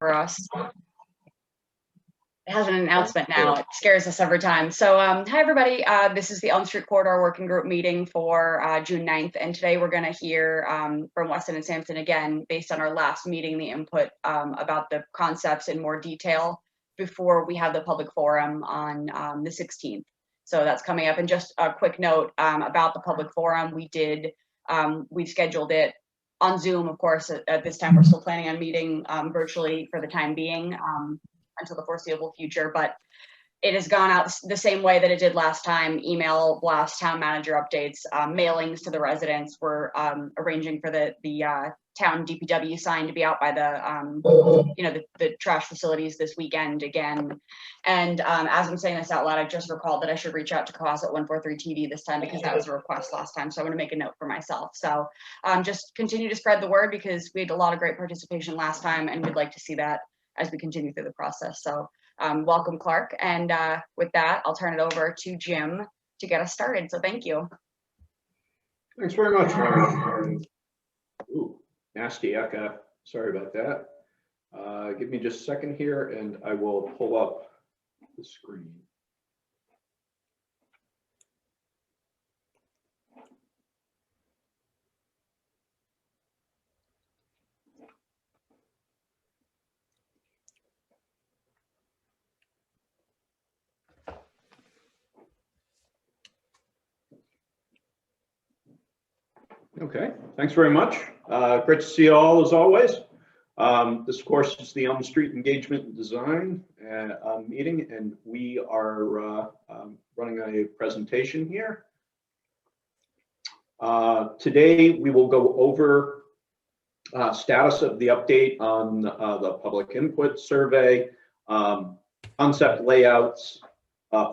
for us. It has an announcement now. It scares us every time. So hi, everybody. This is the Elm Street Corridor Working Group meeting for June 9th. And today we're going to hear from Weston and Sampson again, based on our last meeting, the input about the concepts in more detail before we have the public forum on the 16th. So that's coming up. And just a quick note about the public forum. We scheduled it on Zoom, of course. At this time, we're still planning on meeting virtually for the time being. Until the foreseeable future, but it has gone out the same way that it did last time. Email blast, town manager updates, mailings to the residents. We're arranging for the town DPW sign to be out by the trash facilities this weekend again. And as I'm saying this out loud, I just recalled that I should reach out to Cohasset 143 TV this time because that was a request last time. So I'm going to make a note for myself. So just continue to spread the word because we had a lot of great participation last time, and we'd like to see that as we continue through the process. So welcome, Clark. And with that, I'll turn it over to Jim to get us started. So thank you. Thanks very much, Lauren. Ooh, nasty echo. Sorry about that. Give me just a second here and I will pull up the screen. Okay, thanks very much. Great to see you all as always. This, of course, is the Elm Street Engagement and Design meeting, and we are running a presentation here. Today, we will go over status of the update on the public input survey, concept layouts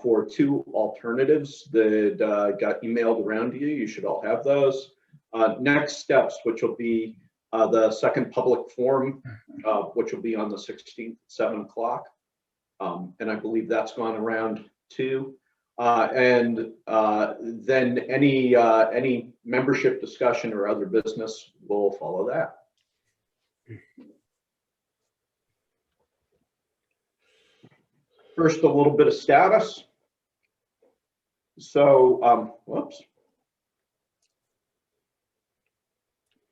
for two alternatives that got emailed around to you. You should all have those. Next steps, which will be the second public forum, which will be on the 16th at 7 o'clock. And I believe that's gone around too. And then any membership discussion or other business will follow that. First, a little bit of status. So, whoops.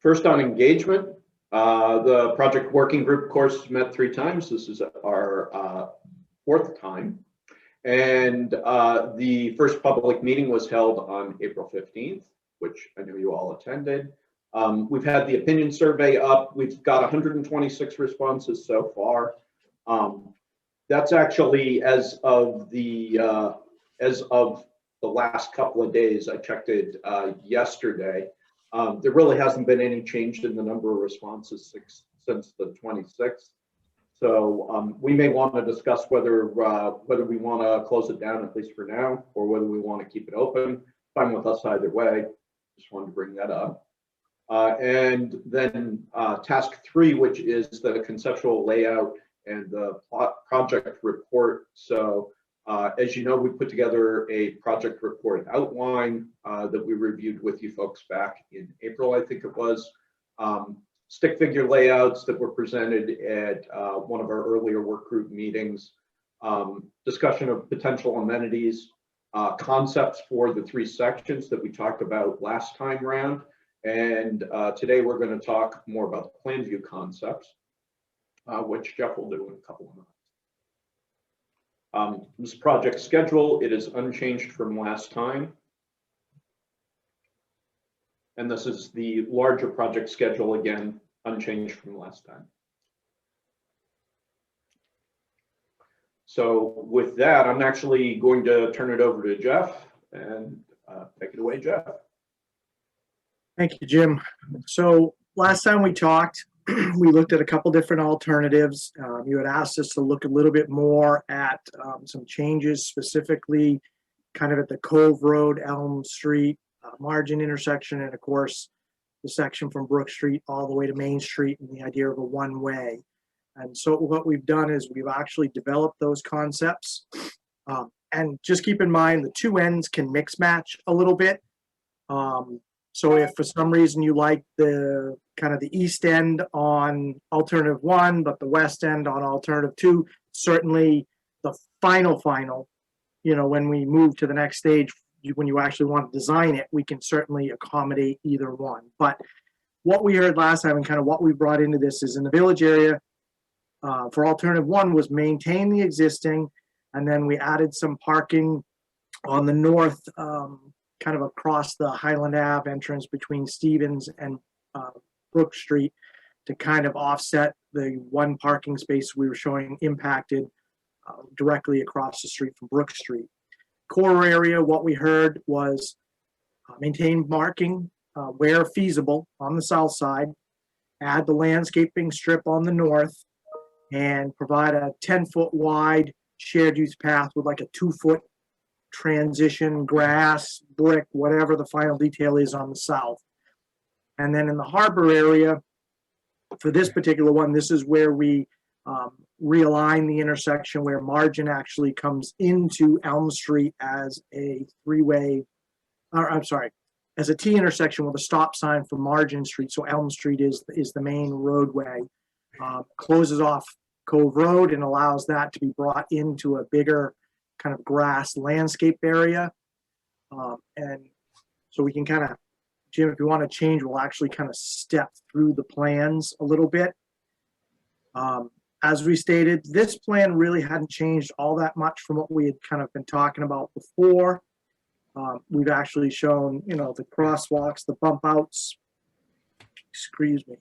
First on engagement, the project working group, of course, has met 3 times. This is our 4th time. And the first public meeting was held on April 15th, which I know you all attended. We've had the opinion survey up. We've got 126 responses so far. That's actually as of the last couple of days. I checked it yesterday. There really hasn't been any change in the number of responses since the 26th. So we may want to discuss whether we want to close it down, at least for now, or whether we want to keep it open. Fine with us either way. Just wanted to bring that up. And then task 3, which is the conceptual layout and the project report. So as you know, we put together a project report outline that we reviewed with you folks back in April, I think it was. Stick figure layouts that were presented at one of our earlier work group meetings. Discussion of potential amenities, concepts for the 3 sections that we talked about last time around. And today we're going to talk more about the plan view concepts, which Jeff will do in a couple of minutes. This project schedule, it is unchanged from last time. And this is the larger project schedule, again, unchanged from last time. So with that, I'm actually going to turn it over to Jeff and take it away, Jeff. Thank you, Jim. So last time we talked, we looked at a couple different alternatives. You had asked us to look a little bit more at some changes, specifically kind of at the Cove Road, Elm Street, Margin intersection, and of course, the section from Brook Street all the way to Main Street, and the idea of a one-way. And so what we've done is we've actually developed those concepts. And just keep in mind, the 2 ends can mix match a little bit. So if for some reason you like the kind of the east end on alternative 1, but the west end on alternative 2, certainly the final, when we move to the next stage, when you actually want to design it, we can certainly accommodate either one. But what we heard last time and kind of what we brought into this is in the village area for alternative 1 was maintain the existing, and then we added some parking on the north, kind of across the Highland Ave entrance between Stevens and Brook Street to kind of offset the one parking space we were showing impacted directly across the street from Brook Street. Core area, what we heard was maintain marking where feasible on the south side, add the landscaping strip on the north, and provide a 10-foot wide shared use path with like a 2-foot transition, grass, brick, whatever the final detail is on the south. And then in the harbor area, for this particular one, this is where we realign the intersection where Margin actually comes into Elm Street as a as a T intersection with a stop sign for Margin Street. So Elm Street is the main roadway. Closes off Cove Road and allows that to be brought into a bigger kind of grass landscape area. And so we can kind of, Jim, if you want to change, we'll actually kind of step through the plans a little bit. As we stated, this plan really hadn't changed all that much from what we had kind of been talking about before. We've actually shown, the crosswalks, the bump outs, excuse me.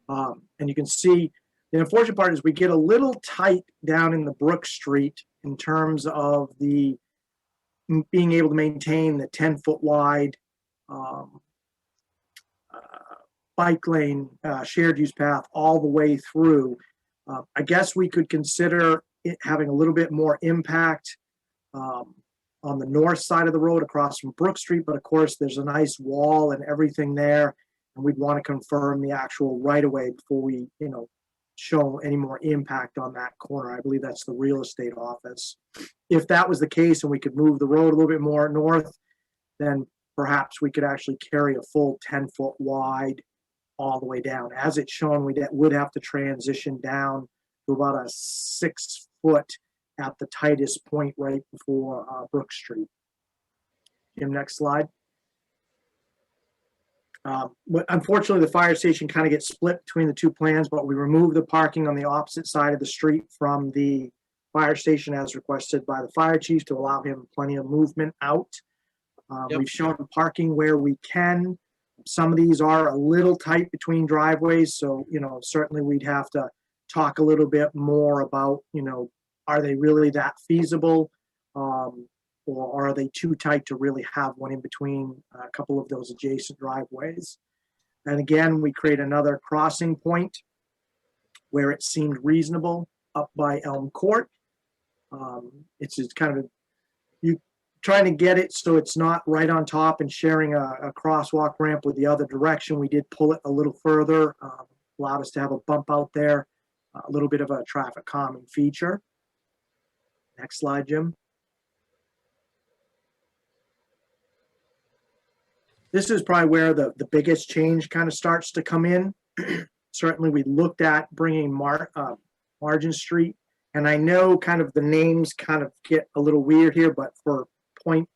And you can see the unfortunate part is we get a little tight down in the Brook Street in terms of the being able to maintain the 10-foot wide bike lane shared use path all the way through. I guess we could consider it having a little bit more impact on the north side of the road across from Brook Street, but of course there's a nice wall and everything there, and we'd want to confirm the actual right-of-way before we, show any more impact on that corner. I believe that's the real estate office. If that was the case and we could move the road a little bit more north, then perhaps we could actually carry a full 10-foot wide all the way down. As it's shown, we would have to transition down to about a 6-foot at the tightest point right before Brook Street. Jim, next slide. Unfortunately, the fire station kind of gets split between the two plans, but we removed the parking on the opposite side of the street from the fire station as requested by the fire chief to allow him plenty of movement out. Yep. We've shown parking where we can. Some of these are a little tight between driveways, so certainly we'd have to talk a little bit more about are they really that feasible, or are they too tight to really have one in between a couple of those adjacent driveways? And again, we create another crossing point where it seemed reasonable up by Elm Court. It's just kind of you trying to get it so it's not right on top and sharing a crosswalk ramp with the other direction. We did pull it a little further, allowed us to have a bump out there, a little bit of a traffic calming feature. Next slide, Jim. This is probably where the biggest change kind of starts to come in. Certainly, we looked at bringing Margin Street, and I know kind of the names kind of get a little weird here, but for point,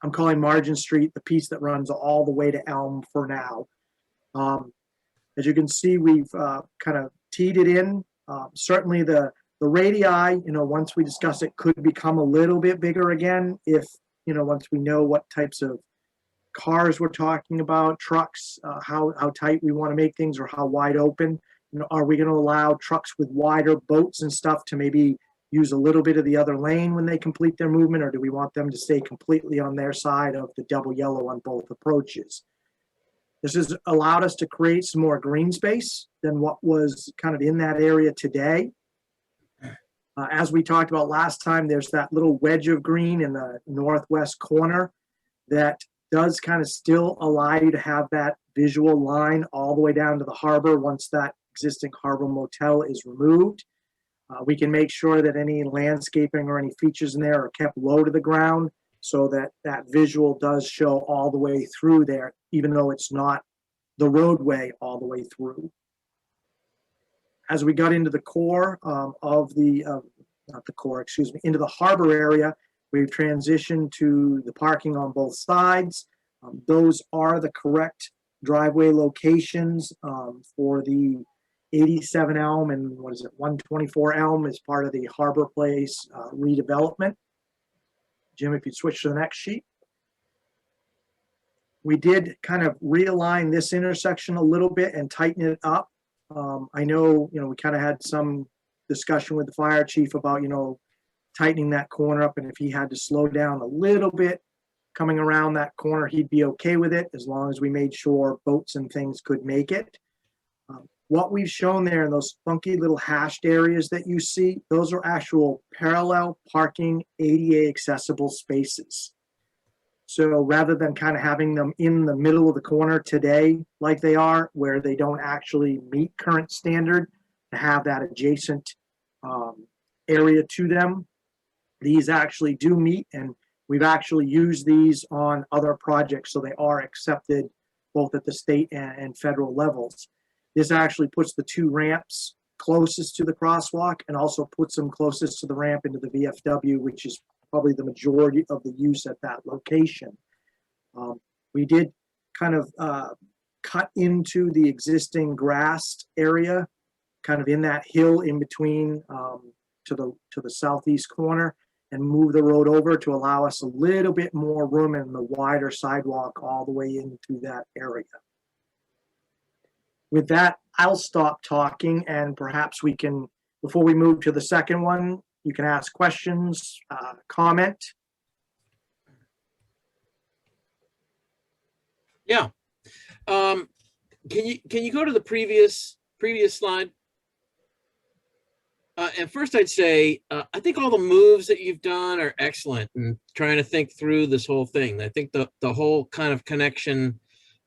I'm calling Margin Street the piece that runs all the way to Elm for now. As you can see, we've kind of teed it in. Certainly, the radii, once we discuss it, could become a little bit bigger again if, once we know what types of cars we're talking about, trucks, how tight we want to make things or how wide open. Are we going to allow trucks with wider boats and stuff to maybe use a little bit of the other lane when they complete their movement, or do we want them to stay completely on their side of the double yellow on both approaches? This has allowed us to create some more green space than what was kind of in that area today. As we talked about last time, there's that little wedge of green in the northwest corner that does kind of still allow you to have that visual line all the way down to the harbor once that existing harbor motel is removed. We can make sure that any landscaping or any features in there are kept low to the ground so that that visual does show all the way through there, even though it's not the roadway all the way through. As we got into the core of the, not the core, excuse me, into the harbor area, we've transitioned to the parking on both sides. Those are the correct driveway locations for the 87 Elm and 124 Elm as part of the Harbor Place redevelopment. Jim, if you switch to the next sheet. We did kind of realign this intersection a little bit and tighten it up. I know, we kind of had some discussion with the fire chief about, tightening that corner up, and if he had to slow down a little bit coming around that corner, he'd be okay with it as long as we made sure boats and things could make it. What we've shown there in those funky little hashed areas that you see, those are actual parallel parking ADA accessible spaces. So rather than kind of having them in the middle of the corner today, like they are, where they don't actually meet current standard, to have that adjacent area to them, these actually do meet, and we've actually used these on other projects, so they are accepted both at the state and federal levels. This actually puts the two ramps closest to the crosswalk and also puts them closest to the ramp into the VFW, which is probably the majority of the use at that location. We did kind of cut into the existing grassed area, kind of in that hill in between to the southeast corner, and move the road over to allow us a little bit more room and the wider sidewalk all the way into that area. With that, I'll stop talking, and perhaps we can, before we move to the second one, you can ask questions, comment. Yeah. Can you go to the previous slide? And first I'd say, I think all the moves that you've done are excellent and trying to think through this whole thing. I think the whole kind of connection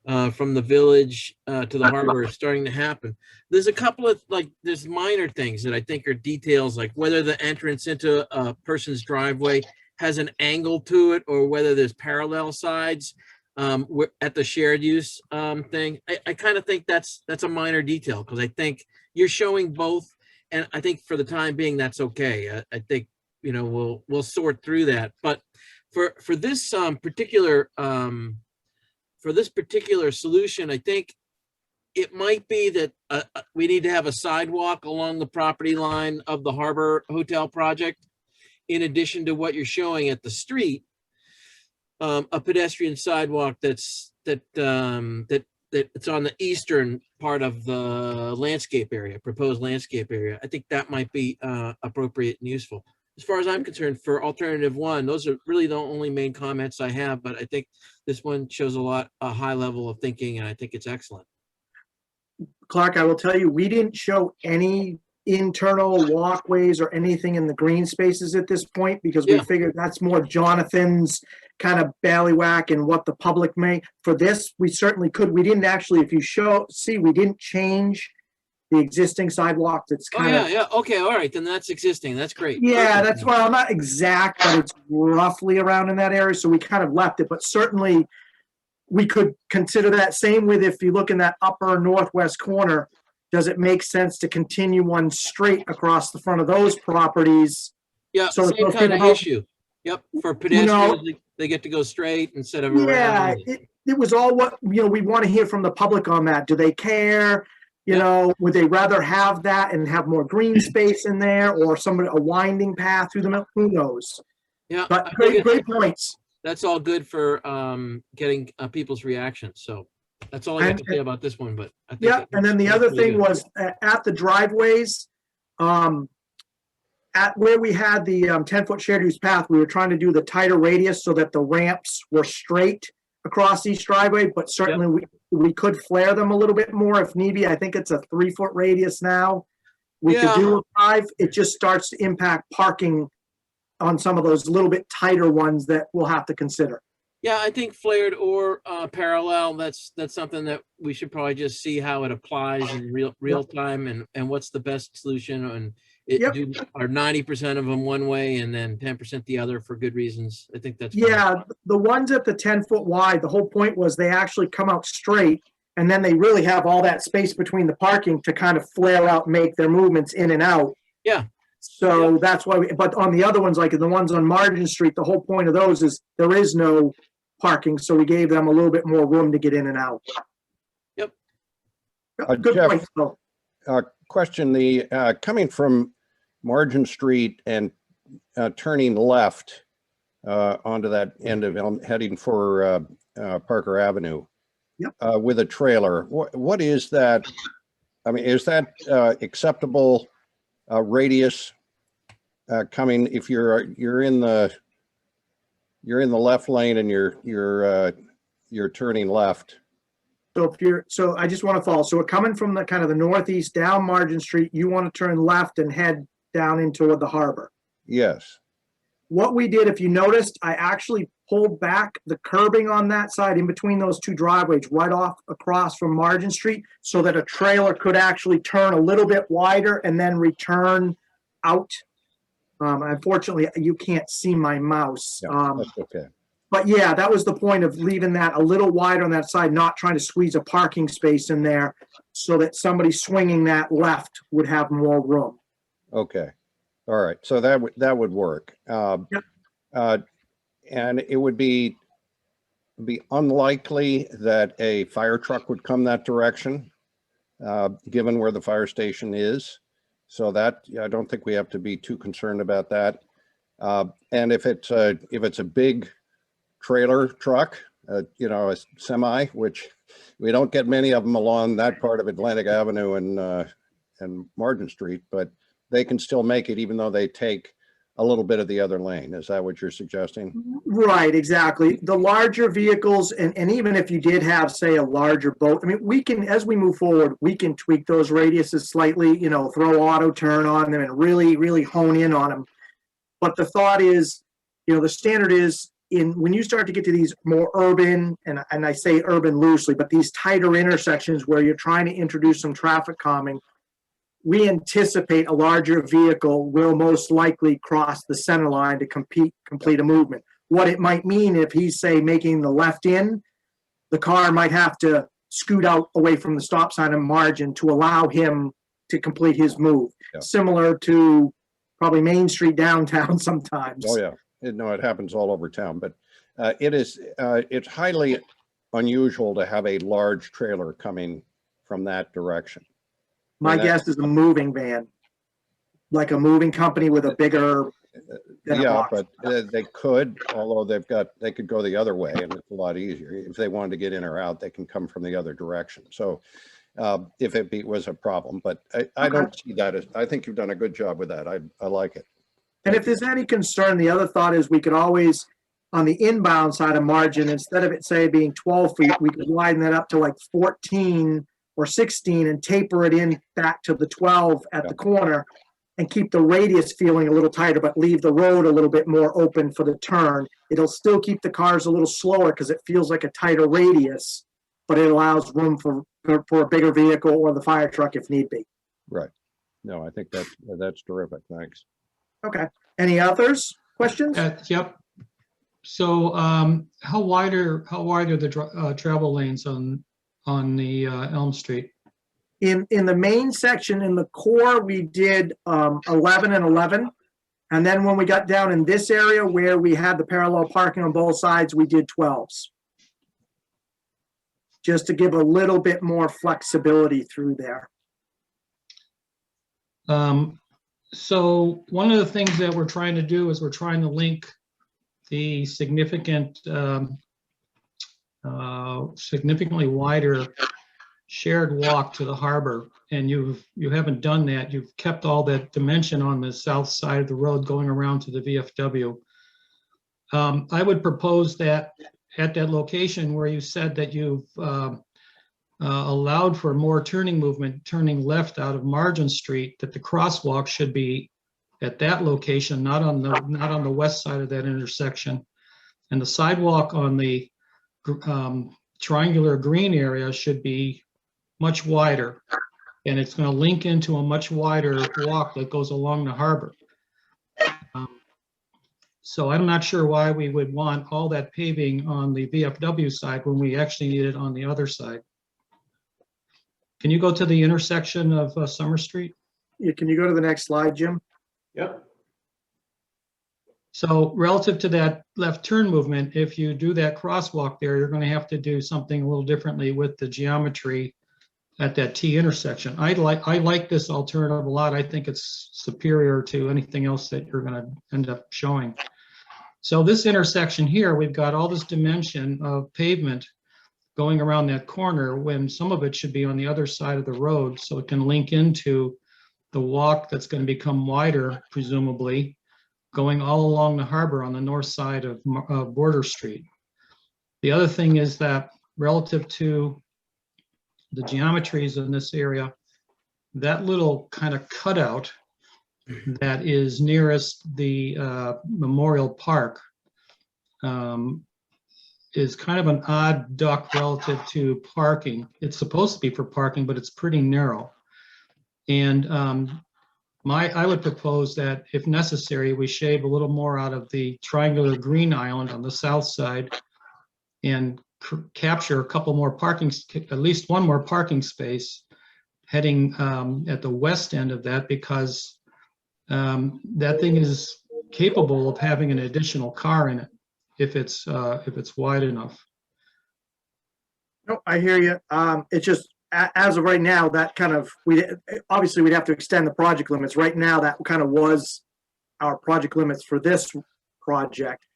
from the village to the harbor is starting to happen. There's a couple of there's minor things that I think are details, like whether the entrance into a person's driveway has an angle to it or whether there's parallel sides at the shared use thing. I kind of think that's a minor detail because I think you're showing both. And I think for the time being, that's okay. I think, we'll sort through that. But for this particular solution, I think it might be that we need to have a sidewalk along the property line of the Harbor Hotel project, in addition to what you're showing at the street, a pedestrian sidewalk that's on the eastern part of the landscape area, proposed landscape area. I think that might be appropriate and useful. As far as I'm concerned, for alternative one, those are really the only main comments I have, but I think this one shows a high level of thinking, and I think it's excellent. Clark, I will tell you, we didn't show any internal walkways or anything in the green spaces at this point because we figured that's more Jonathan's kind of ballywhack and what the public may. For this, we certainly could. We didn't actually, if you see, we didn't change the existing sidewalk. That's kind of. Yeah. Okay. All right. Then that's existing. That's great. Yeah, that's, well, not exact, but it's roughly around in that area. So we kind of left it, but certainly we could consider that. Same with if you look in that upper northwest corner, does it make sense to continue one straight across the front of those properties? Yeah, so same kind of issue. Yep, for pedestrians, they get to go straight instead of around. Yeah, it was all what, we want to hear from the public on that. Do they care? Would they rather have that and have more green space in there, or a winding path through the middle? Who knows? Yeah, but great points. That's all good for getting people's reactions. So that's all I have to say about this one. But I think and then the other thing was at the driveways, at where we had the 10-foot shared use path, we were trying to do the tighter radius so that the ramps were straight across each driveway, but certainly we could flare them a little bit more if need be. I think it's a 3-foot radius now. We could do a 5. It just starts to impact parking on some of those little bit tighter ones that we'll have to consider. Yeah, I think flared or parallel, that's something that we should probably just see how it applies in real time and what's the best solution Yep. Are 90% of them one way and then 10% the other for good reasons? I think that's fine. Yeah, the ones at the 10-foot wide, the whole point was they actually come out straight, and then they really have all that space between the parking to kind of flare out, make their movements in and out. Yeah. So that's why, but on the other ones, like the ones on Margin Street, the whole point of those is there is no parking, so we gave them a little bit more room to get in and out. Yep. Good Jeff, point, Phil. Question, the coming from Margin Street and turning left onto that end of Elm, heading for Parker Avenue. Yep. With a trailer, what is that? I mean, is that acceptable radius coming if you're in the left lane and you're turning left? So I just want to follow. So we're coming from the kind of the northeast down Margin Street. You want to turn left and head down into the harbor. Yes. What we did, if you noticed, I actually pulled back the curbing on that side in between those two driveways right off across from Margin Street so that a trailer could actually turn a little bit wider and then return out. Unfortunately, you can't see my mouse. Yeah, that's okay. But yeah, that was the point of leaving that a little wider on that side, not trying to squeeze a parking space in there so that somebody swinging that left would have more room. Okay. All right. So that would work. Yep. And it would be unlikely that a fire truck would come that direction, given where the fire station is. So that, I don't think we have to be too concerned about that. And if it's a big trailer truck, a semi, which we don't get many of them along that part of Atlantic Avenue and Margin Street, but they can still make it even though they take a little bit of the other lane. Is that what you're suggesting? Right, exactly. The larger vehicles, and even if you did have, say, a larger boat, I mean, we can, as we move forward, we can tweak those radiuses slightly, throw auto turn on them and really, really hone in on them. But the thought is, the standard is when you start to get to these more urban, and I say urban loosely, but these tighter intersections where you're trying to introduce some traffic calming, we anticipate a larger vehicle will most likely cross the center line to complete a movement. What it might mean if he's, say, making the left in, the car might have to scoot out away from the stop sign and Margin to allow him to complete his move. Yeah. Similar to probably Main Street downtown sometimes. Oh, yeah. It happens all over town, but it's highly unusual to have a large trailer coming from that direction. My guess is a moving van, like a moving company with a bigger. Yeah, but they could, although they could go the other way and it's a lot easier. If they wanted to get in or out, they can come from the other direction. So if it was a problem, but I don't see that as, I think you've done a good job with that. I like it. And if there's any concern, the other thought is we could always, on the inbound side of Margin, instead of it, say, being 12 feet, we could widen that up to like 14 or 16 and taper it in back to the 12 at the corner and keep the radius feeling a little tighter, but leave the road a little bit more open for the turn. It'll still keep the cars a little slower because it feels like a tighter radius, but it allows room for a bigger vehicle or the fire truck if need be. Right. No, I think that's terrific. Thanks. Okay. Any others? Questions? Yep. So how wide are the travel lanes on the Elm Street? In the main section, in the core, we did 11 and 11. And then when we got down in this area where we had the parallel parking on both sides, we did 12s. Just to give a little bit more flexibility through there. So one of the things that we're trying to do is we're trying to link the significantly wider shared walk to the harbor, and you haven't done that. You've kept all that dimension on the south side of the road going around to the VFW. I would propose that at that location where you said that you've allowed for more turning movement, turning left out of Margin Street, that the crosswalk should be at that location, not on the west side of that intersection, and the sidewalk on the triangular green area should be much wider. And it's going to link into a much wider walk that goes along the harbor. So I'm not sure why we would want all that paving on the VFW side when we actually need it on the other side. Can you go to the intersection of Summer Street? Yeah, can you go to the next slide, Jim? Yep. So relative to that left turn movement, if you do that crosswalk there, you're going to have to do something a little differently with the geometry at that T intersection. I like this alternative a lot. I think it's superior to anything else that you're going to end up showing. So this intersection here, we've got all this dimension of pavement going around that corner when some of it should be on the other side of the road, so it can link into the walk that's going to become wider, presumably, going all along the harbor on the north side of Border Street. The other thing is that relative to the geometries in this area, that little kind of cutout that is nearest the Memorial Park is kind of an odd duct relative to parking. It's supposed to be for parking, but it's pretty narrow. And I would propose that if necessary, we shave a little more out of the triangular green island on the south side and capture a couple more parking, at least one more parking space heading at the west end of that, because that thing is capable of having an additional car in it if it's wide enough. No, I hear you. It's just, as of right now, that kind of, obviously we'd have to extend the project limits. Right now, that kind of was our project limits for this project.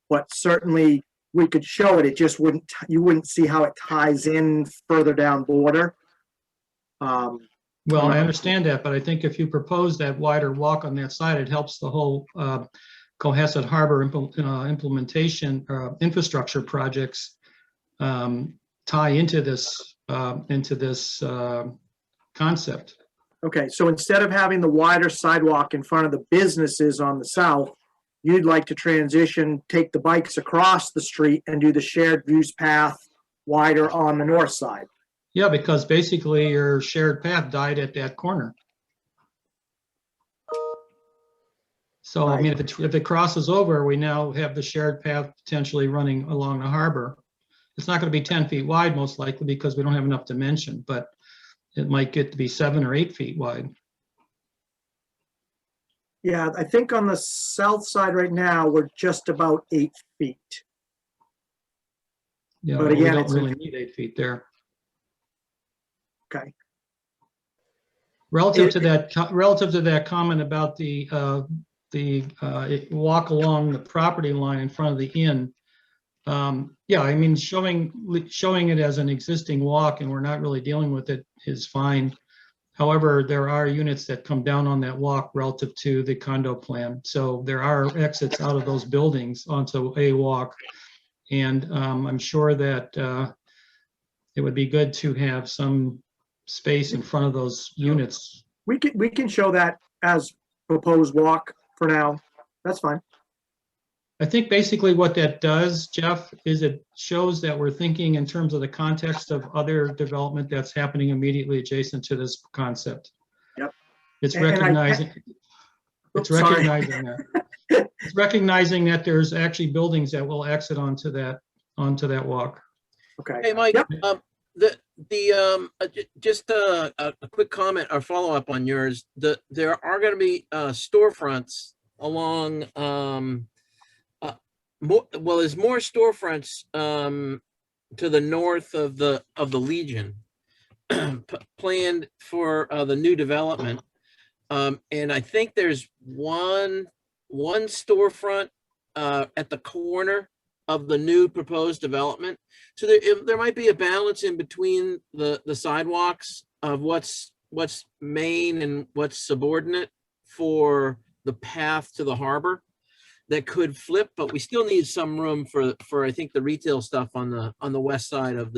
But certainly we could show it, it just wouldn't, you wouldn't see how it ties in further down Border. Well, I understand that, but I think if you propose that wider walk on that side, it helps the whole Cohasset Harbor implementation infrastructure projects tie into this concept. Okay, so instead of having the wider sidewalk in front of the businesses on the south, you'd like to transition, take the bikes across the street and do the shared use path wider on the north side. Yeah, because basically your shared path died at that corner. So, I mean, if it crosses over, we now have the shared path potentially running along the harbor. It's not going to be 10 feet wide, most likely, because we don't have enough dimension, but it might get to be 7 or 8 feet wide. Yeah, I think on the south side right now, we're just about 8 feet. Yeah, But but again, we don't it's really need 8 feet there. Okay. Relative to that comment about the walk along the property line in front of the inn. Yeah, I mean, showing it as an existing walk and we're not really dealing with it is fine. However, there are units that come down on that walk relative to the condo plan. So there are exits out of those buildings onto a walk. And I'm sure that it would be good to have some space in front of those units. We can show that as proposed walk for now. That's fine. I think basically what that does, Jeff, is it shows that we're thinking in terms of the context of other development that's happening immediately adjacent to this concept. Yep. It's And I- recognizing, Oops, sorry. that. It's recognizing that there's actually buildings that will exit onto that walk. Okay. Hey, Mike, Yep. just a quick comment or follow up on yours. There are going to be storefronts along. There's more storefronts to the north of the Legion planned for the new development, and I think there's one storefront at the corner of the new proposed development. So there might be a balance in between the sidewalks of what's main and what's subordinate for the path to the harbor that could flip, but we still need some room for I think the retail stuff on the west side of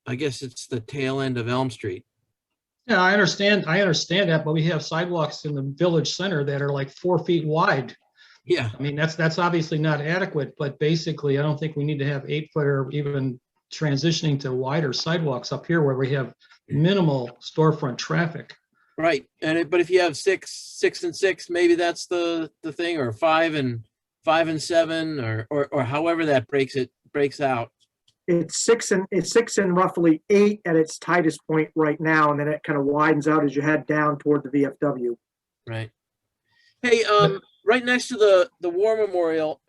I guess it's the tail end of Elm Street. Yeah, I understand that, but we have sidewalks in the village center that are like 4 feet wide. Yeah. I mean, that's obviously not adequate, but basically I don't think we need to have 8 foot or even transitioning to wider sidewalks up here where we have minimal storefront traffic. Right, but if you have 6 and 6, maybe that's the thing, or 5 and 7, or however that breaks out. It's 6 and roughly 8 at its tightest point right now, and then it kind of widens out as you head down toward the VFW. Right. Hey, right next to the War Memorial,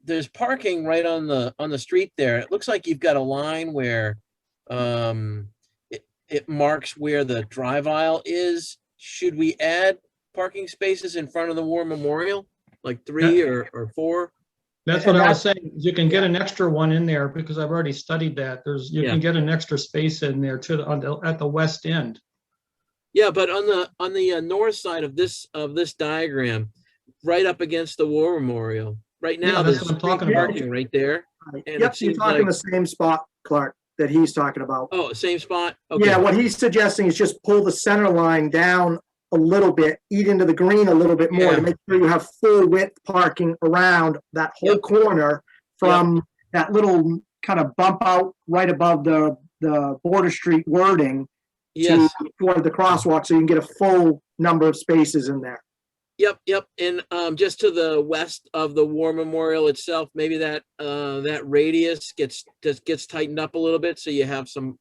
there's parking right on the street there. It looks like you've got a line where it marks where the drive aisle is. Should we add parking spaces in front of the War Memorial, like 3 or 4? That's what I was saying. You can get an extra one in there because I've already studied that. You can get an extra space in there at the west end. Yeah, but on the north side of this diagram, right up against the War Memorial, right now, that's there's what I'm talking about. parking right there. And Yep, it you're seems talking like- the same spot, Clark, that he's talking about. Oh, same spot? Okay. Yeah, what he's suggesting is just pull the center line down a little bit, eat into the green a little bit more Yeah. to make sure you have full width parking around that whole Yep. corner from that little kind of bump out right above the Border Street wording Yes. toward the crosswalk, so you can get a full number of spaces in there. Yep. And just to the west of the War Memorial itself, maybe that radius gets tightened up a little bit, so you have some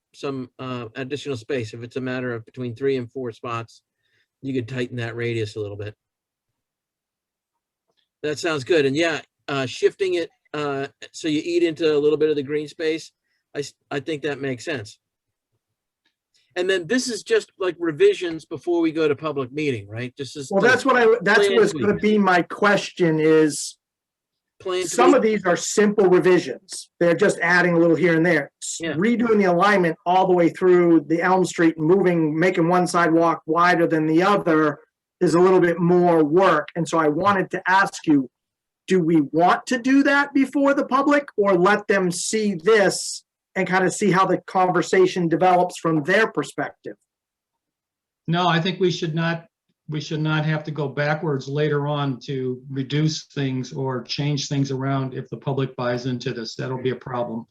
additional space. If it's a matter of between 3 and 4 spots, you could tighten that radius a little bit. That sounds good. And yeah, shifting it so you eat into a little bit of the green space, I think that makes sense. And then this is just like revisions before we go to public meeting, right? Just as Well, that's was plan going to be my question is, plan. some of these are simple revisions. They're just adding a little here and there. Yeah. Redoing the alignment all the way through the Elm Street and making one sidewalk wider than the other is a little bit more work. And so I wanted to ask you, do we want to do that before the public, or let them see this and kind of see how the conversation develops from their perspective? No, I think we should not have to go backwards later on to reduce things or change things around if the public buys into this. That'll be a problem.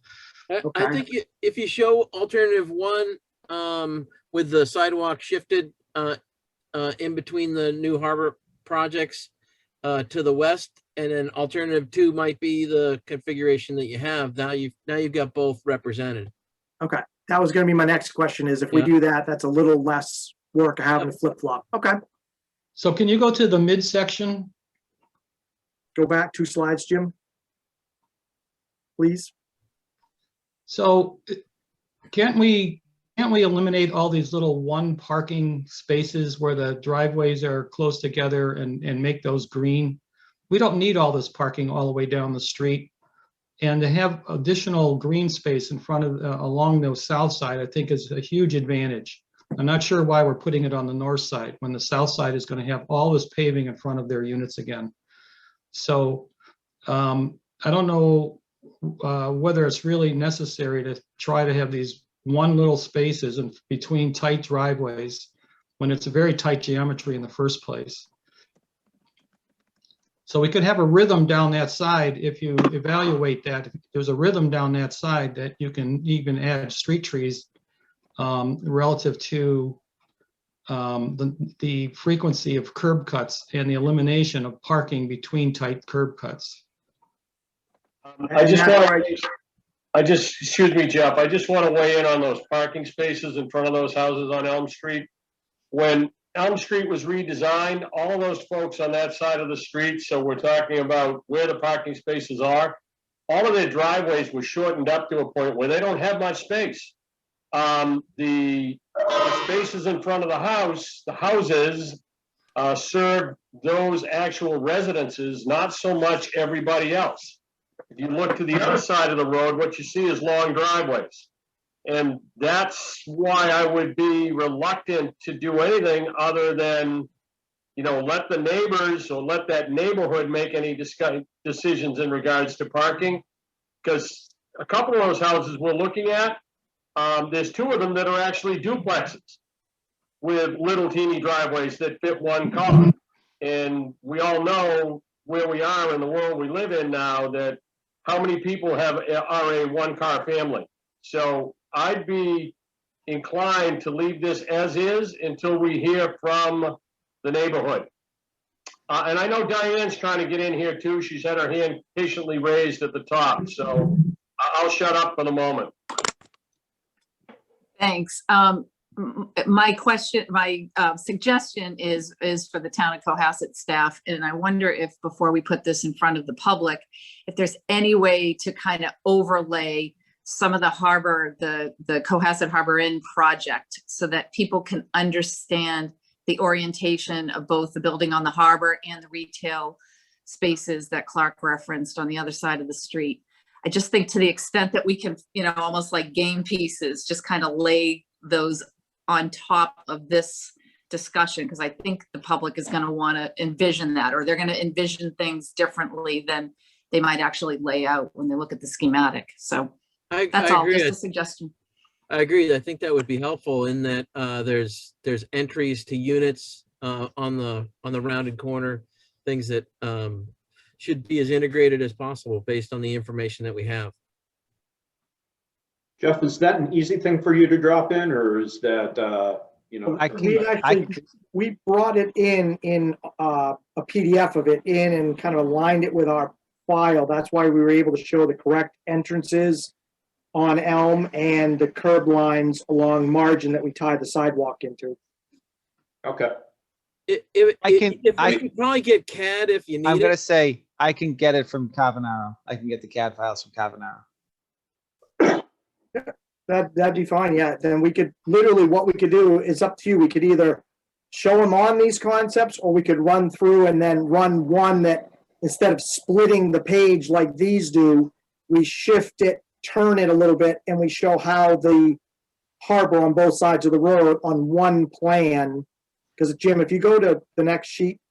I Okay. think if you show alternative 1 with the sidewalk shifted in between the new harbor projects to the west, and then alternative 2 might be the configuration that you have. Now you've got both represented. Okay, that was going to be my next question is if we Yeah. do that, that's a little less work having to flip flop. Okay, So can you go to the midsection? go back 2 slides, Jim. Please. So can't we eliminate all these little 1 parking spaces where the driveways are close together and make those green? We don't need all this parking all the way down the street. And to have additional green space in front of, along the south side, I think is a huge advantage. I'm not sure why we're putting it on the north side when the south side is going to have all this paving in front of their units again. So I don't know whether it's really necessary to try to have these 1 little spaces in between tight driveways when it's a very tight geometry in the first place. So we could have a rhythm down that side. If you evaluate that, there's a rhythm down that side that you can even add street trees relative to the frequency of curb cuts and the elimination of parking between tight curb cuts. Excuse me, Jeff, I just want to weigh in on those parking spaces in front of those houses on Elm Street. When Elm Street was redesigned, all those folks on that side of the street, so we're talking about where the parking spaces are, all of their driveways were shortened up to a point where they don't have much space. The spaces in front of the houses serve those actual residences, not so much everybody else. If you look to the other side of the road, what you see is long driveways. And that's why I would be reluctant to do anything other than, let the neighbors or let that neighborhood make any decisions in regards to parking. Because a couple of those houses we're looking at, there's 2 of them that are actually duplexes with little teeny driveways that fit 1 car. And we all know where we are in the world we live in now, that how many people are a 1-car family. So I'd be inclined to leave this as is until we hear from the neighborhood. And I know Diane's trying to get in here too. She's had her hand patiently raised at the top, so I'll shut up for the moment. Thanks. My suggestion is for the town of Cohasset staff, and I wonder if before we put this in front of the public, if there's any way to kind of overlay some of the harbor, the Cohasset Harbor Inn project, so that people can understand the orientation of both the building on the harbor and the retail spaces that Clark referenced on the other side of the street. I just think to the extent that we can, almost like game pieces, just kind of lay those on top of this discussion, because I think the public is going to want to envision that, or they're going to envision things differently than they might actually lay out when they look at the schematic. So that's all, just a suggestion. I agree. I think that would be helpful in that there's entries to units on the rounded corner, things that should be as integrated as possible based on the information that we have. Jeff, is that an easy thing for you to drop in, or is that, we brought it in a PDF of it and kind of aligned it with our file. That's why we were able to show the correct entrances on Elm and the curb lines along Margin that we tied the sidewalk into. Okay. We can probably get CAD if you need I'm it. gonna say I can get it from Cavanaro. I can get the CAD files from Cavanaro. That'd be fine, yeah. Then we could, literally what we could do is up to you. We could either show them on these concepts, or we could run through and then run one that, instead of splitting the page like these do, we shift it, turn it a little bit, and we show how the harbor on both sides of the road on one plan. Because Jim, if you go to the next sheet,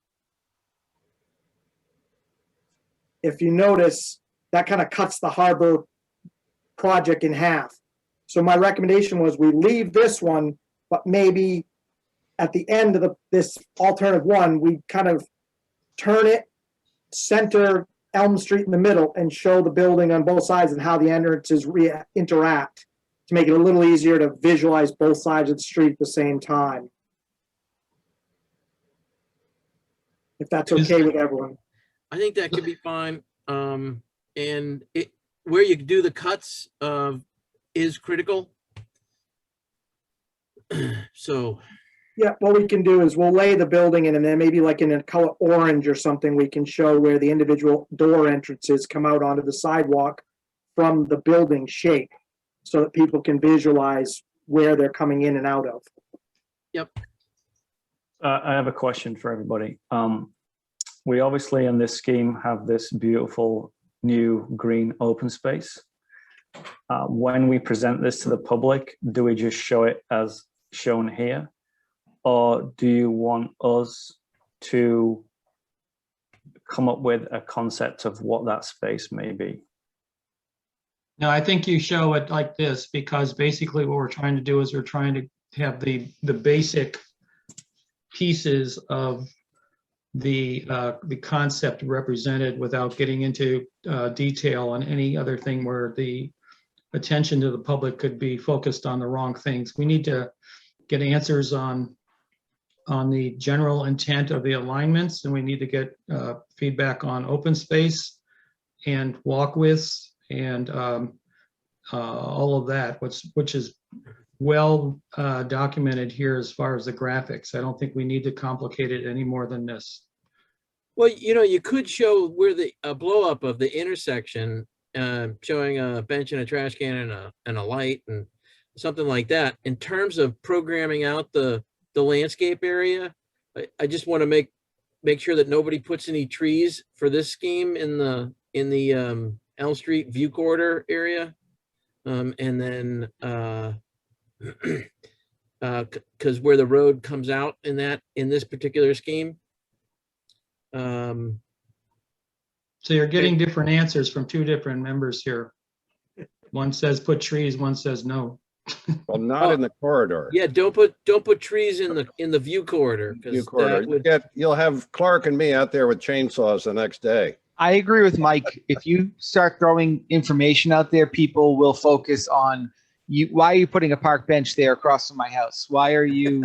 if you notice, that kind of cuts the harbor project in half. So my recommendation was we leave this one, but maybe at the end of this alternative one, we kind of turn it, center Elm Street in the middle, and show the building on both sides and how the entrances interact to make it a little easier to visualize both sides of the street at the same time. If that's okay with everyone. I think that could be fine. And where you do the cuts is critical. So yeah, what we can do is we'll lay the building in, and then maybe like in a color orange or something, we can show where the individual door entrances come out onto the sidewalk from the building shape, so that people can visualize where they're coming in and out of. Yep. I have a question for everybody. We obviously in this scheme have this beautiful new green open space. When we present this to the public, do we just show it as shown here? Or do you want us to come up with a concept of what that space may be? No, I think you show it like this, because basically what we're trying to do is we're trying to have the basic pieces of the concept represented without getting into detail on any other thing where the attention to the public could be focused on the wrong things. We need to get answers on the general intent of the alignments, and we need to get feedback on open space and walk widths and all of that, which is well documented here as far as the graphics. I don't think we need to complicate it any more than this. Well, you could show where the blow up of the intersection, showing a bench and a trash can and a light and something like that. In terms of programming out the landscape area, I just want to make sure that nobody puts any trees for this scheme in the Elm Street view corridor area, and then because where the road comes out in this particular scheme. So you're getting different answers from two different members here. One says put trees, one says no. Well, not in the corridor. Yeah, don't put trees in the view corridor. View corridor. You'll have Clark and me out there with chainsaws the next day. I agree with Mike. If you start throwing information out there, people will focus on why are you putting a park bench there across from my house? Why are you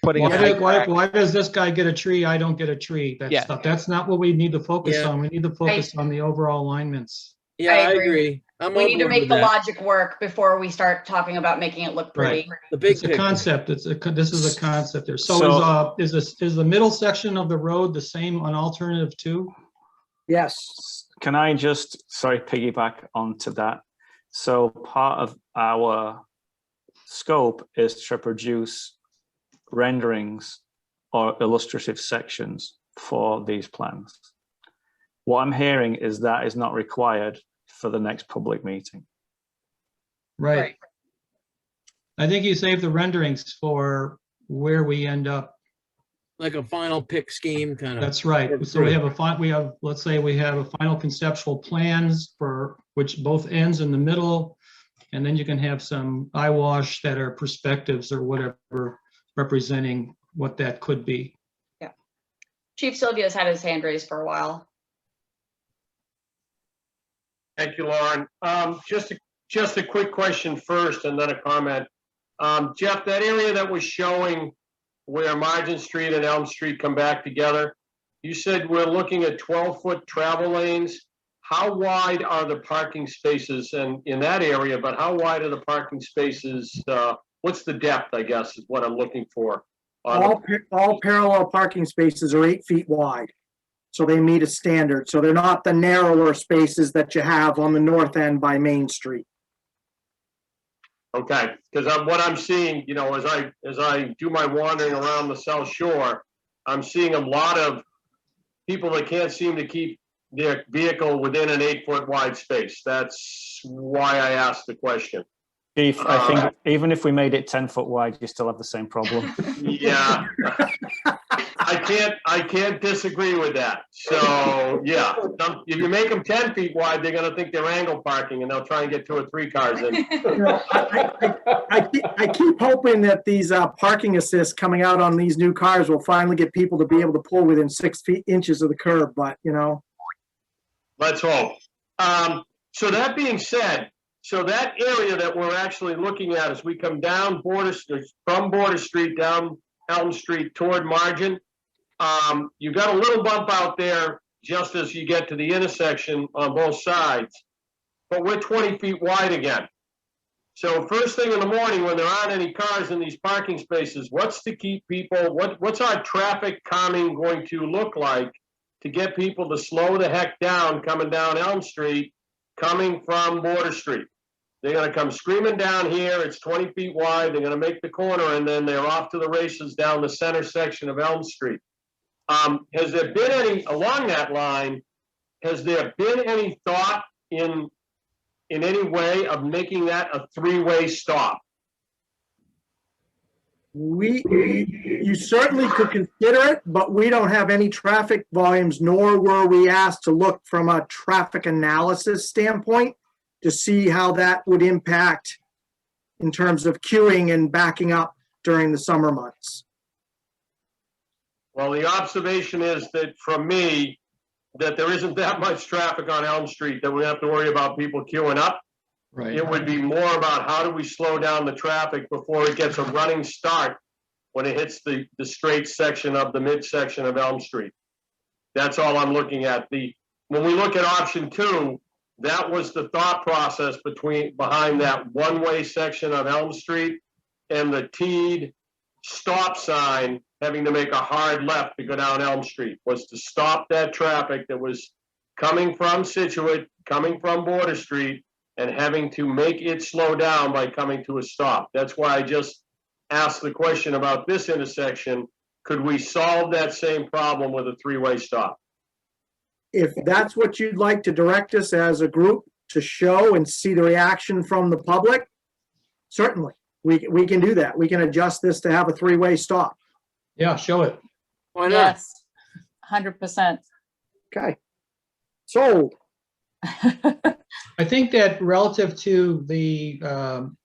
putting a bike rack? Why does this guy get a tree? I don't get a tree. Yeah. That's not what we need to focus Yeah. on. We need to focus on the overall alignments. Yeah, I I agree. agree. I'm We on need to board make with the that. logic work before we start talking about making it look pretty. The big It's a picture. concept. This is a concept there. So So- is the middle section of the road the same on alternative 2? Yes. Can I just, sorry, piggyback onto that? So part of our scope is to produce renderings or illustrative sections for these plans. What I'm hearing is that is not required for the next public meeting. Right. I think you save the renderings for where we end up. Like a final pick scheme kind of. That's right. So we have let's say we have a final conceptual plans for which both ends in the middle. And then you can have some eyewash that are perspectives or whatever representing what that could be. Yeah. Chief Sylvia's had his hand raised for a while. Thank you, Lauren. Just a quick question first and then a comment. Jeff, that area that was showing where Margin Street and Elm Street come back together, you said we're looking at 12-foot travel lanes. How wide are the parking spaces in that area, but how wide are the parking spaces? What's the depth, I guess, is what I'm looking for. All parallel parking spaces are 8 feet wide. So they meet a standard. So they're not the narrower spaces that you have on the north end by Main Street. Okay, because what I'm seeing, you know, as I do my wandering around the South Shore, I'm seeing a lot of people that can't seem to keep their vehicle within an 8-foot wide space. That's why I asked the question. Keith, I think even if we made it 10 foot wide, you still have the same problem. Yeah, I can't disagree with that. So yeah, if you make them 10 feet wide, they're going to think they're angle parking, and they'll try and get 2 or 3 cars in. You know, I keep hoping that these parking assists coming out on these new cars will finally get people to be able to pull within 6 inches of the curb, but you know. Let's hope. So that being said, so that area that we're actually looking at as we come down from Border Street down Elm Street toward Margin, you've got a little bump out there just as you get to the intersection on both sides, but we're 20 feet wide again. So first thing in the morning when there aren't any cars in these parking spaces, what's to keep people, what's our traffic calming going to look like to get people to slow the heck down coming down Elm Street, coming from Border Street? They're going to come screaming down here. It's 20 feet wide. They're going to make the corner, and then they're off to the races down the center section of Elm Street. Has there been any, along that line, has there been any thought in any way of making that a 3-way stop? You certainly could consider it, but we don't have any traffic volumes, nor were we asked to look from a traffic analysis standpoint to see how that would impact in terms of queuing and backing up during the summer months. Well, the observation is that from me, that there isn't that much traffic on Elm Street that we have to worry about people queuing up. Right. It would be more about how do we slow down the traffic before it gets a running start when it hits the straight section of the midsection of Elm Street. That's all I'm looking at. When we look at option 2, that was the thought process behind that one-way section of Elm Street and the T'd stop sign having to make a hard left to go down Elm Street, was to stop that traffic that was coming from Situate, coming from Border Street, and having to make it slow down by coming to a stop. That's why I just asked the question about this intersection. Could we solve that same problem with a 3-way stop? If that's what you'd like to direct us as a group to show and see the reaction from the public, certainly, we can do that. We can adjust this to have a 3-way stop. Yeah, show it. Why not? Yes, 100%. Okay. Sold. I think that relative to the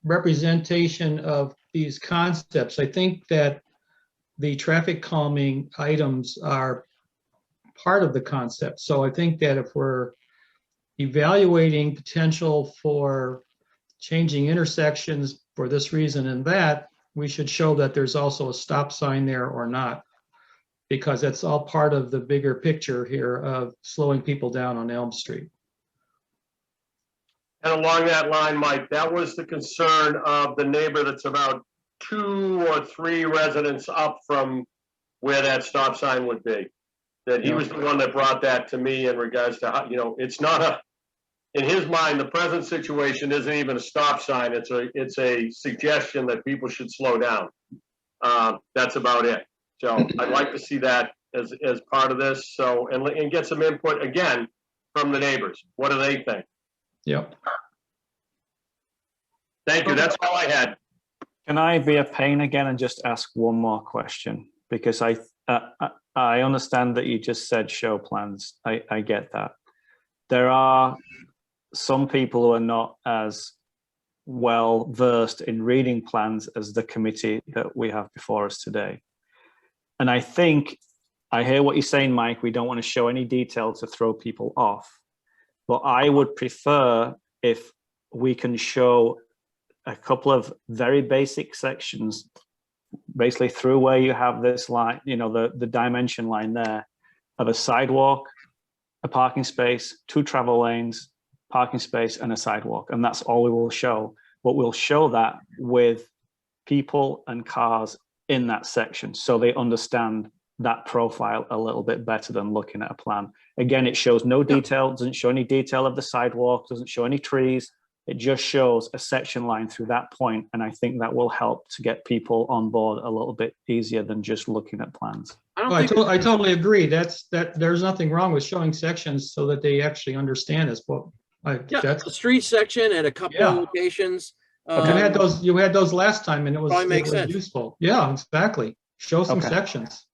representation of these concepts, I think that the traffic calming items are part of the concept. So I think that if we're evaluating potential for changing intersections for this reason and that, we should show that there's also a stop sign there or not. Because that's all part of the bigger picture here of slowing people down on Elm Street. And along that line, Mike, that was the concern of the neighbor that's about 2 or 3 residents up from where that stop sign would be. That he was the one that brought that to me in regards to how, you know, it's not a, in his mind, the present situation isn't even a stop sign. It's a suggestion that people should slow down. That's about it. So I'd like to see that as part of this. So, and get some input again from the neighbors. What do they think? Yep. Thank you. That's all I had. Can I be a pain again and just ask one more question? Because I understand that you just said show plans. I get that. There are some people who are not as well versed in reading plans as the committee that we have before us today. And I think I hear what you're saying, Mike. We don't want to show any detail to throw people off. But I would prefer if we can show a couple of very basic sections, basically through where you have this line, you know, the dimension line there of a sidewalk, a parking space, 2 travel lanes, parking space, and a sidewalk. And that's all we will show. But we'll show that with people and cars in that section so they understand that profile a little bit better than looking at a plan. Again, it shows no detail, doesn't show any detail of the sidewalk, doesn't show any trees. It just shows a section line through that point, and I think that will help to get people on board a little bit easier than just looking at plans. I totally agree. There's nothing wrong with showing sections so that they actually understand this. But that's a street section at a couple of locations. You had those last time, and it was sense. useful. Yeah, exactly. Show some sections.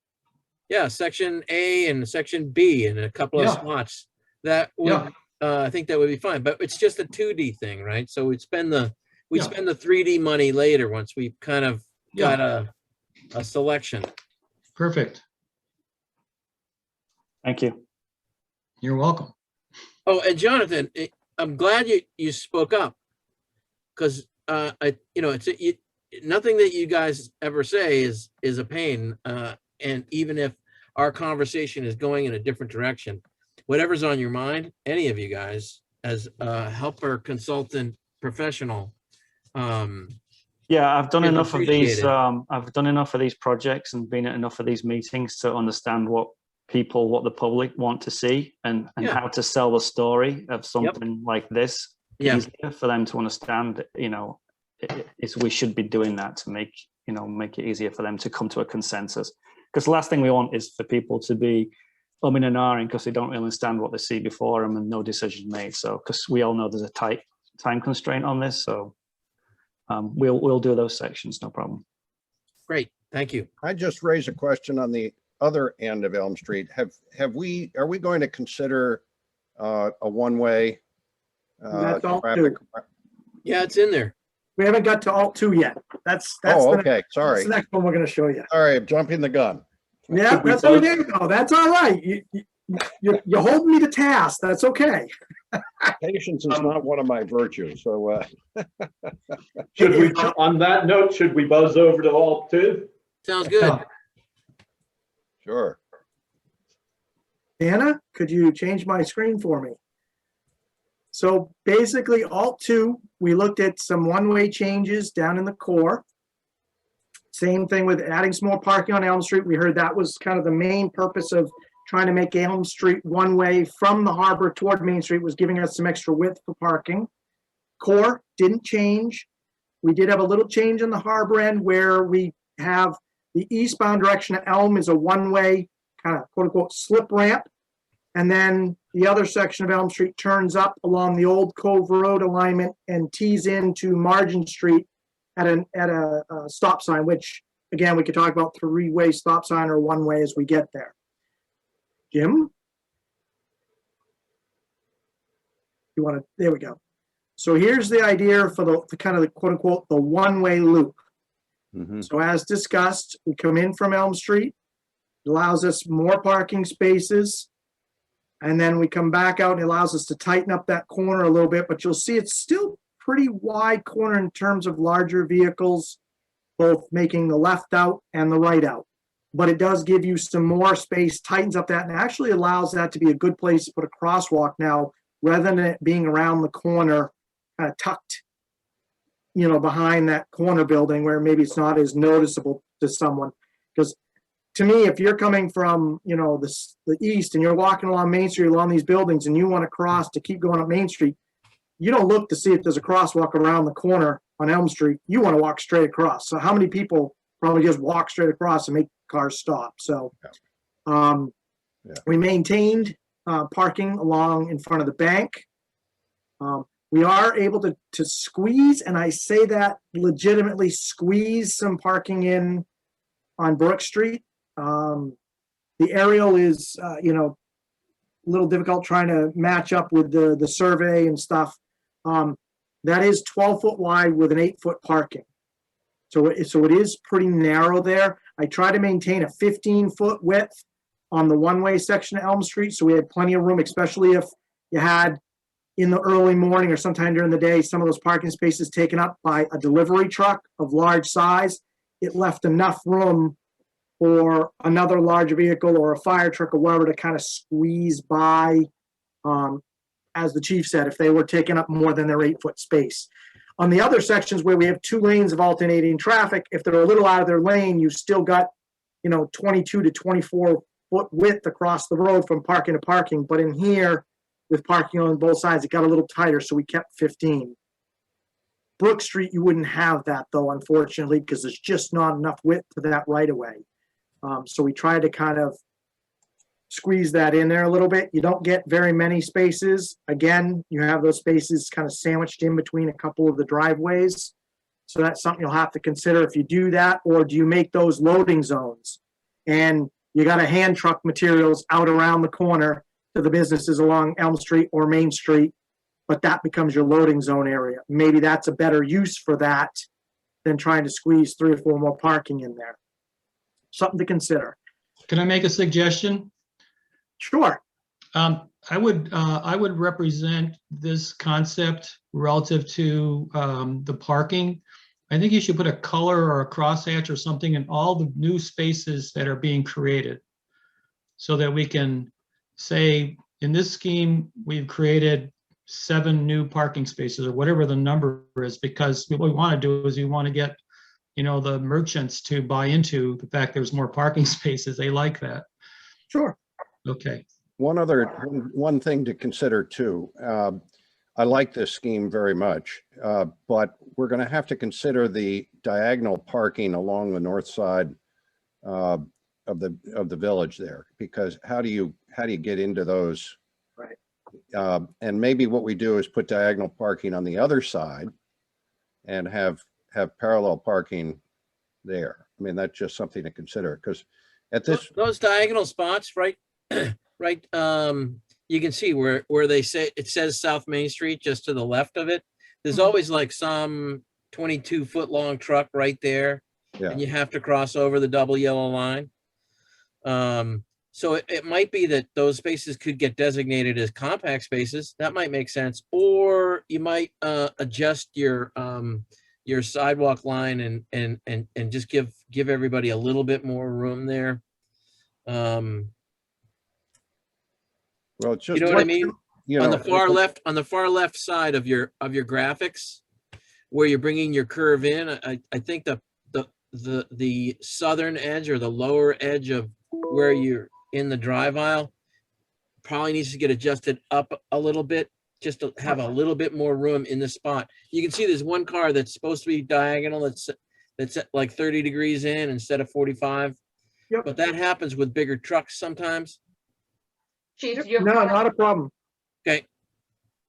Yeah, section A and section B and a couple of spots. That would, I think that would be fine. But it's just a 2D thing, right? So we'd spend the 3D money later once we kind of got a selection. Perfect. Thank you. You're welcome. Oh, and Jonathan, I'm glad you spoke up, because nothing that you guys ever say is a pain. And even if our conversation is going in a different direction, whatever's on your mind, any of you guys as a helper, consultant, professional. Yeah, I've done enough of these. I've done enough of these projects and been at enough of these meetings to understand what the public want to see and how to sell the story of something like this easier for them to understand. We should be doing that to make it easier for them to come to a consensus. Because the last thing we want is for people to be umming and ahhing because they don't really understand what they see before them and no decision made. So, because we all know there's a tight time constraint on this, so we'll do those sections, no problem. Great, thank you. I just raised a question on the other end of Elm Street. Are we going to consider a one-way That's alt traffic? 2. Yeah, it's in there. We haven't got to alt 2 yet. That's okay. Sorry. That's the next one we're going to show you. All right, I'm jumping the gun. Yeah, that's okay. There you go. That's all right. You're holding me to task. That's okay. Patience is not one of my virtues. So, Should we, on that note, should we buzz over to alt 2? Sounds good. Sure. Anna, could you change my screen for me? So basically, alt 2, we looked at some one-way changes down in the core. Same thing with adding some more parking on Elm Street. We heard that was kind of the main purpose of trying to make Elm Street one-way from the harbor toward Main Street, was giving us some extra width for parking. Core didn't change. We did have a little change on the harbor end where we have the eastbound direction of Elm is a one-way kind of quote-unquote slip ramp. And then the other section of Elm Street turns up along the old Cove Road alignment and tees into Margin Street at a stop sign, which again, we could talk about 3-way stop sign or one-way as we get there. Jim? You want to, there we go. So here's the idea for the kind of the quote unquote, the one-way loop. Mm-hmm. So as discussed, we come in from Elm Street, it allows us more parking spaces. And then we come back out and it allows us to tighten up that corner a little bit, but you'll see it's still pretty wide corner in terms of larger vehicles, both making the left out and the right out. But it does give you some more space, tightens up that, and actually allows that to be a good place to put a crosswalk now, rather than it being around the corner, kind of tucked, you know, behind that corner building where maybe it's not as noticeable to someone. Because to me, if you're coming from, you know, the east and you're walking along Main Street along these buildings and you want to cross to keep going up Main Street, you don't look to see if there's a crosswalk around the corner on Elm Street. You want to walk straight across. So how many people probably just walk straight across and make cars stop? So we maintained parking along in front of the bank. We are able to squeeze, and I say that legitimately, squeeze some parking in on Brook Street. The aerial is, you know, a little difficult trying to match up with the survey and stuff. That is 12-foot wide with an 8-foot parking. So it is pretty narrow there. I try to maintain a 15-foot width on the one-way section of Elm Street, so we had plenty of room, especially if you had in the early morning or sometime during the day, some of those parking spaces taken up by a delivery truck of large size. It left enough room for another large vehicle or a fire truck or whatever to kind of squeeze by, as the chief said, if they were taking up more than their 8-foot space. On the other sections where we have 2 lanes of alternating traffic, if they're a little out of their lane, you still got, you know, 22 to 24-foot width across the road from parking to parking. But in here, with parking on both sides, it got a little tighter, so we kept 15. Brook Street, you wouldn't have that, though, unfortunately, because there's just not enough width to that right of way. So we tried to kind of squeeze that in there a little bit. You don't get very many spaces. Again, you have those spaces kind of sandwiched in between a couple of the driveways. So that's something you'll have to consider if you do that, or do you make those loading zones? And you got to hand truck materials out around the corner to the businesses along Elm Street or Main Street, but that becomes your loading zone area. Maybe that's a better use for that than trying to squeeze 3 or 4 more parking in there. Something to consider. Can I make a suggestion? Sure. I would represent this concept relative to the parking. I think you should put a color or a crosshatch or something in all the new spaces that are being created, so that we can say, in this scheme, we've created 7 new parking spaces or whatever the number is, because what we want to do is we want to get, you know, the merchants to buy into the fact there's more parking spaces. They like that. Sure. Okay. One thing to consider too. I like this scheme very much, but we're going to have to consider the diagonal parking along the north side of the village there, because how do you get into those? Right. And maybe what we do is put diagonal parking on the other side and have parallel parking there. I mean, that's just something to consider, because at this those diagonal spots, right, right. You can see where they say it says South Main Street just to the left of it. There's always like some 22-foot long truck right there, and you have to cross over the double yellow line. So it might be that those spaces could get designated as compact spaces. That might make sense. Or you might adjust your sidewalk line and just give everybody a little bit more room there. Well, it's just, you know what I mean? You know, on the far left side of your graphics, where you're bringing your curve in, I think the southern edge or the lower edge of where you're in the drive aisle probably needs to get adjusted up a little bit, just to have a little bit more room in the spot. You can see there's one car that's supposed to be diagonal that's at like 30 degrees in instead of 45. Yep. But that happens with bigger trucks sometimes. Chief, do you have No, not a problem. Okay.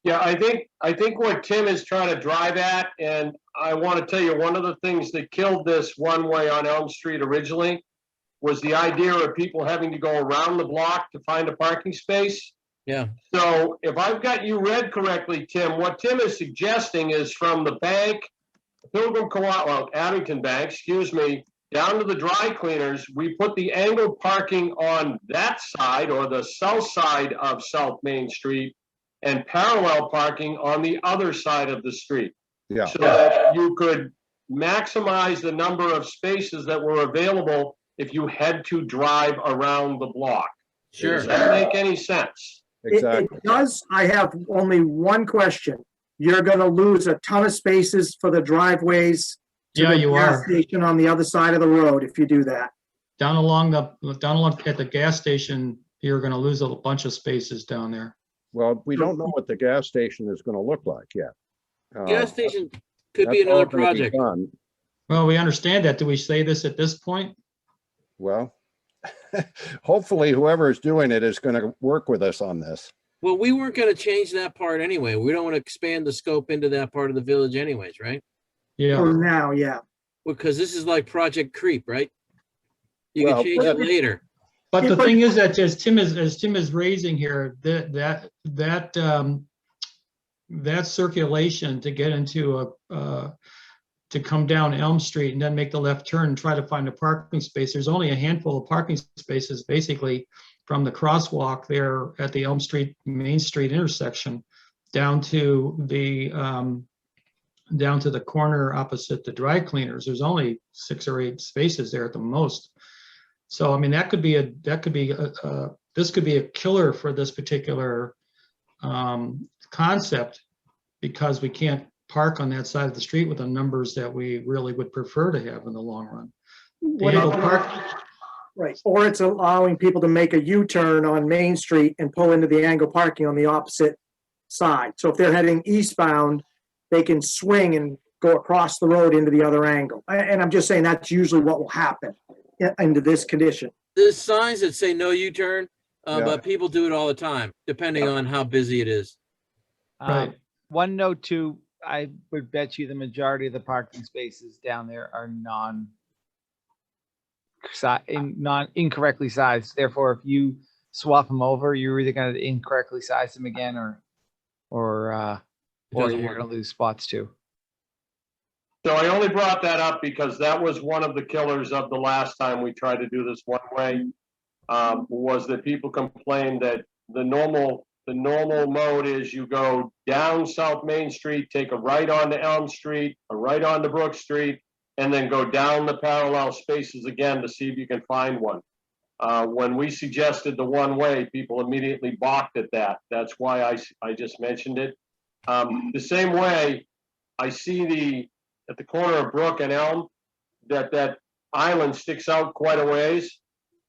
Yeah, I think what Tim is trying to drive at, and I want to tell you, one of the things that killed this one way on Elm Street originally was the idea of people having to go around the block to find a parking space. Yeah. So if I've got you read correctly, Tim, what Tim is suggesting is from the bank, Pilgrim Co-op, well, Abington Bank, excuse me, down to the dry cleaners, we put the angled parking on that side or the south side of South Main Street, and parallel parking on the other side of the street. Yeah, so that you could maximize the number of spaces that were available if you had to drive around the block. Sure. Does that make any sense? exactly. It does. I have only one question. You're gonna lose a ton of spaces for the driveways to Yeah, the you gas are. station on the other side of the road if you do that. Down at the gas station, you're gonna lose a bunch of spaces down there. Well, we don't know what the gas station is going to look like yet. Gas station could be That's all another gonna be project. done. Well, we understand that. Do we say this at this point? Well, hopefully whoever is doing it is going to work with us on this. Well, we weren't gonna change that part anyway. We don't want to expand the scope into that part of the village anyways, right? Yeah, For now, yeah. Because this is like Project Creep, right? You Well, can change it that- later. but the Yeah, thing is that as Tim is raising here, that circulation to get into to come down Elm Street and then make the left turn and try to find a parking space. There's only a handful of parking spaces basically from the crosswalk there at the Elm Street, Main Street intersection down to the corner opposite the dry cleaners. There's only 6 or 8 spaces there at the most. So, I mean, this could be a killer for this particular concept because we can't park on that side of the street with the numbers that we really would prefer to have in the long run. The What angle about- park, Right, or it's allowing people to make a U-turn on Main Street and pull into the angle parking on the opposite side. So if they're heading eastbound, they can swing and go across the road into the other angle. And I'm just saying that's usually what will happen into this condition. There's signs that say no U-turn, Yeah. but people do it all the time, depending on how busy it is. Right. One note too, I would bet you the majority of the parking spaces down there are incorrectly sized. Therefore, if you swap them over, you're either going to incorrectly size them again or doesn't you're work. going to lose spots too. So I only brought that up because that was one of the killers of the last time we tried to do this one way. Was that people complained that the normal mode is you go down South Main Street, take a right onto Elm Street, a right onto Brook Street, and then go down the parallel spaces again to see if you can find one. When we suggested the one way, people immediately balked at that. That's why I just mentioned it. The same way, I see at the corner of Brook and Elm, that island sticks out quite a ways.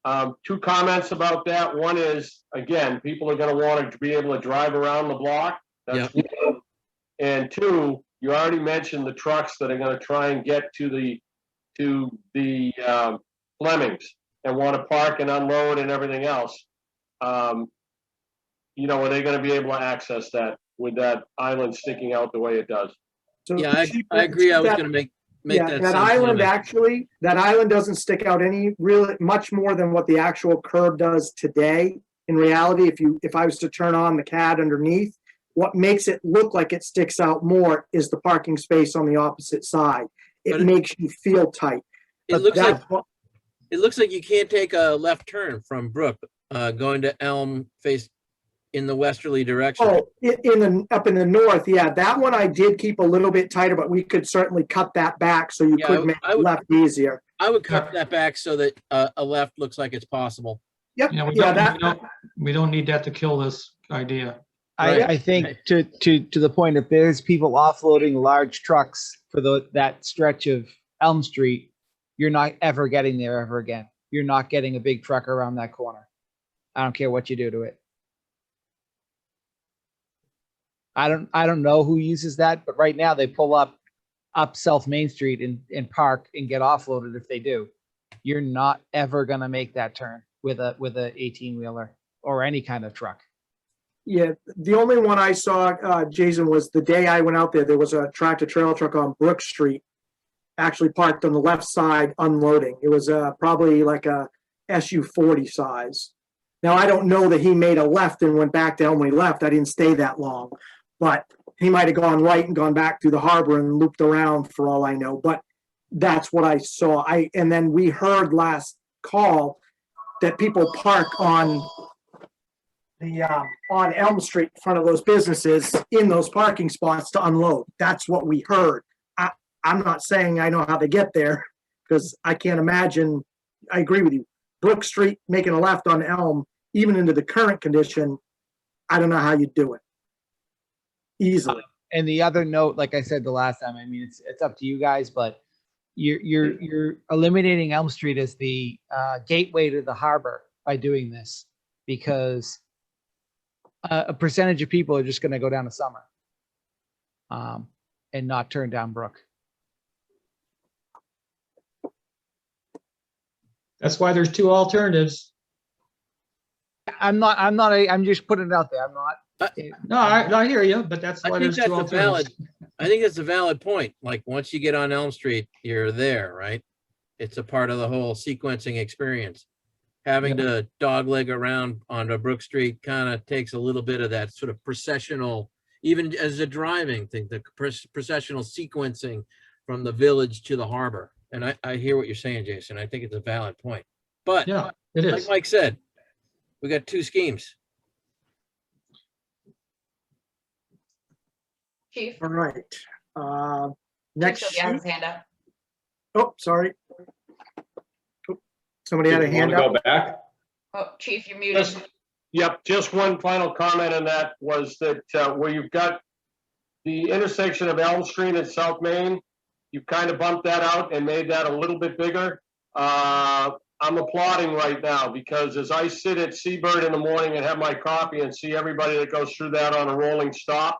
2 comments about that. One is, again, people are going to want to be able to drive around the block. That's one. And 2, you already mentioned the trucks that are going to try and get to the Flemings and want to park and unload and everything else. Are they going to be able to access that with that island sticking out the way it does? So Yeah, I agree. I was gonna make Yeah, that. that same island comment. that island doesn't stick out much more than what the actual curb does today. In reality, if I was to turn on the CAD underneath, what makes it look like it sticks out more is the parking space on the opposite side. But It it- makes you feel tight. It looks like That's what- It looks like you can't take a left turn from Brook, going to Elm face in the westerly direction. Oh, up in the north, yeah, that one I did keep a little bit tighter, but we could certainly cut that back so you Yeah, could make I would- left easier. I would cut that back so that a left looks like it's possible. Yep, yeah, yeah, we don't need that to kill this idea. Right. I think to the point, if there's people offloading large trucks for that stretch of Elm Street, you're not ever getting there ever again. You're not getting a big truck around that corner. I don't care what you do to it. I don't know who uses that, but right now they pull up South Main Street and park and get offloaded if they do. You're not ever gonna make that turn with a 18-wheeler or any kind of truck. Yeah, the only one I saw, Jason, was the day I went out there, there was a tractor trailer truck on Brook Street, actually parked on the left side unloading. It was probably like a SU-40 size. Now, I don't know that he made a left and went back down when he left. I didn't stay that long. But he might have gone right and gone back through the harbor and looped around for all I know. But that's what I saw. And then we heard last call that people park on on Elm Street in front of those businesses in those parking spots to unload. That's what we heard. I'm not saying I know how to get there because I can't imagine. I agree with you. Brook Street making a left on Elm, even into the current condition, I don't know how you do it easily. And the other note, like I said the last time, I mean, it's up to you guys, but you're eliminating Elm Street as the gateway to the harbor by doing this, because a percentage of people are just going to go down to Summer and not turn down Brook. That's why there's two alternatives. I'm just putting it out there. I'm not. No, I hear you, but that's I why think there's two that's a valid, alternatives. I think that's a valid point. Like, once you get on Elm Street, you're there, right? It's a part of the whole sequencing experience. Having to dogleg around onto Brook Street kind of takes a little bit of that sort of processional, even as a driving thing, the processional sequencing from the village to the harbor. And I hear what you're saying, Jason. I think it's a valid point. But Yeah, it like is. Mike said, we got two schemes. Chief. All right. Chief Next Sylvia has sheet. his hand up. Oh, sorry. Oh, somebody had a Did you want hand to up. go back? Oh, Chief, you're muted. Yep, just one final comment on that was that where you've got the intersection of Elm Street and South Main, you've kind of bumped that out and made that a little bit bigger. I'm applauding right now because as I sit at Seabird in the morning and have my coffee and see everybody that goes through that on a rolling stop,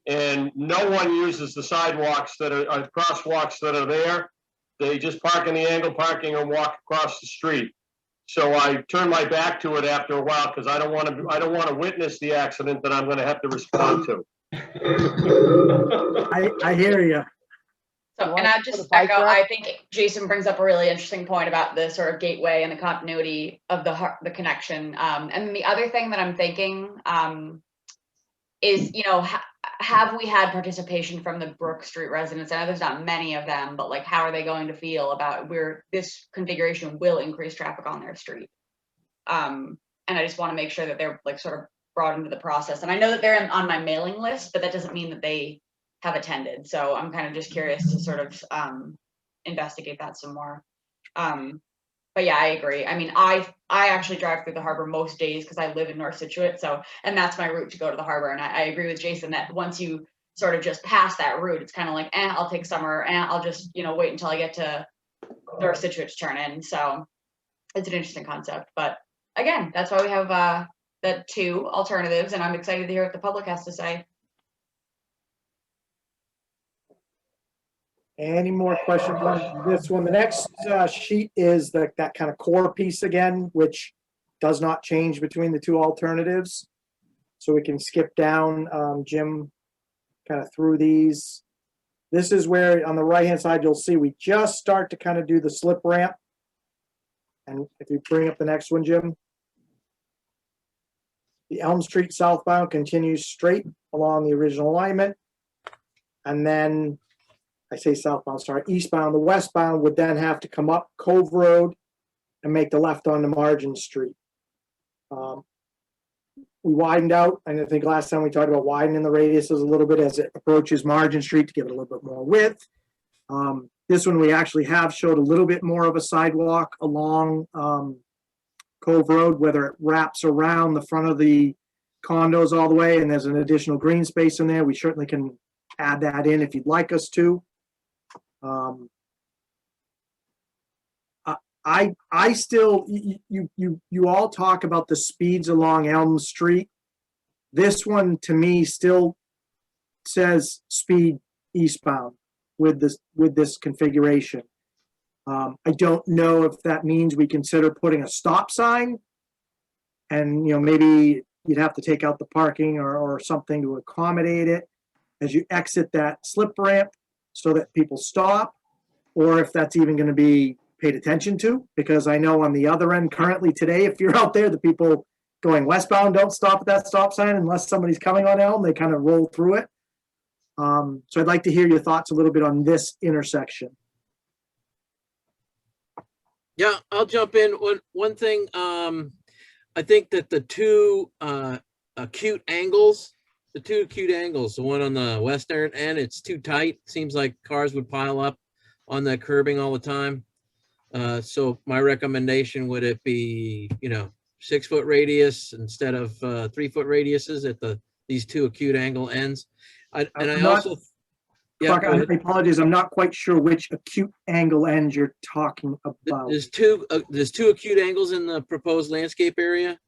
and no one uses the sidewalks that are crosswalks that are there. They just park in the angle parking and walk across the street. So I turn my back to it after a while because I don't want to witness the accident that I'm going to have to respond to. I hear you. So, You and want I to just put a bike echo, rack? I think Jason brings up a really interesting point about the sort of gateway and the continuity of the connection. And then the other thing that I'm thinking is, you know, have we had participation from the Brook Street residents? I know there's not many of them, but like, how are they going to feel about where this configuration will increase traffic on their street? And I just want to make sure that they're like sort of brought into the process. And I know that they're on my mailing list, but that doesn't mean that they have attended. So I'm kind of just curious to sort of investigate that some more. But yeah, I agree. I mean, I actually drive through the harbor most days because I live in North Situate. So, and that's my route to go to the harbor. And I agree with Jason that once you sort of just pass that route, it's kind of like, I'll take Summer and I'll just, you know, wait until I get to North Situate to turn in. So it's an interesting concept. But again, that's why we have the two alternatives. And I'm excited to hear what the public has to say. Any more questions on this one? The next sheet is that kind of core piece again, which does not change between the two alternatives. So we can skip down, Jim, kind of through these. This is where on the right-hand side, you'll see we just start to kind of do the slip ramp. And if you bring up the next one, Jim. The Elm Street southbound continues straight along the original alignment. And then I say southbound, sorry, eastbound. The westbound would then have to come up Cove Road and make the left onto Margin Street. We widened out, and I think last time we talked about widening the radiuses a little bit as it approaches Margin Street to give it a little bit more width. This one we actually have showed a little bit more of a sidewalk along Cove Road, whether it wraps around the front of the condos all the way and there's an additional green space in there. We certainly can add that in if you'd like us to. I still, you all talk about the speeds along Elm Street. This one to me still says speed eastbound with this configuration. I don't know if that means we consider putting a stop sign and, you know, maybe you'd have to take out the parking or something to accommodate it as you exit that slip ramp so that people stop, or if that's even going to be paid attention to, because I know on the other end currently today, if you're out there, the people going westbound don't stop at that stop sign unless somebody's coming on Elm, they kind of roll through it. So I'd like to hear your thoughts a little bit on this intersection. Yeah, I'll jump in. One thing, I think that the two acute angles, the one on the western end, it's too tight. Seems like cars would pile up on that curbing all the time. So my recommendation would it be, 6-foot radius instead of 3-foot radiuses at these two acute angle ends. I I'm not- also, yeah, Clark, go I ahead. apologize. I'm not quite sure which acute angle end you're talking about. There's two acute angles in the proposed landscape area.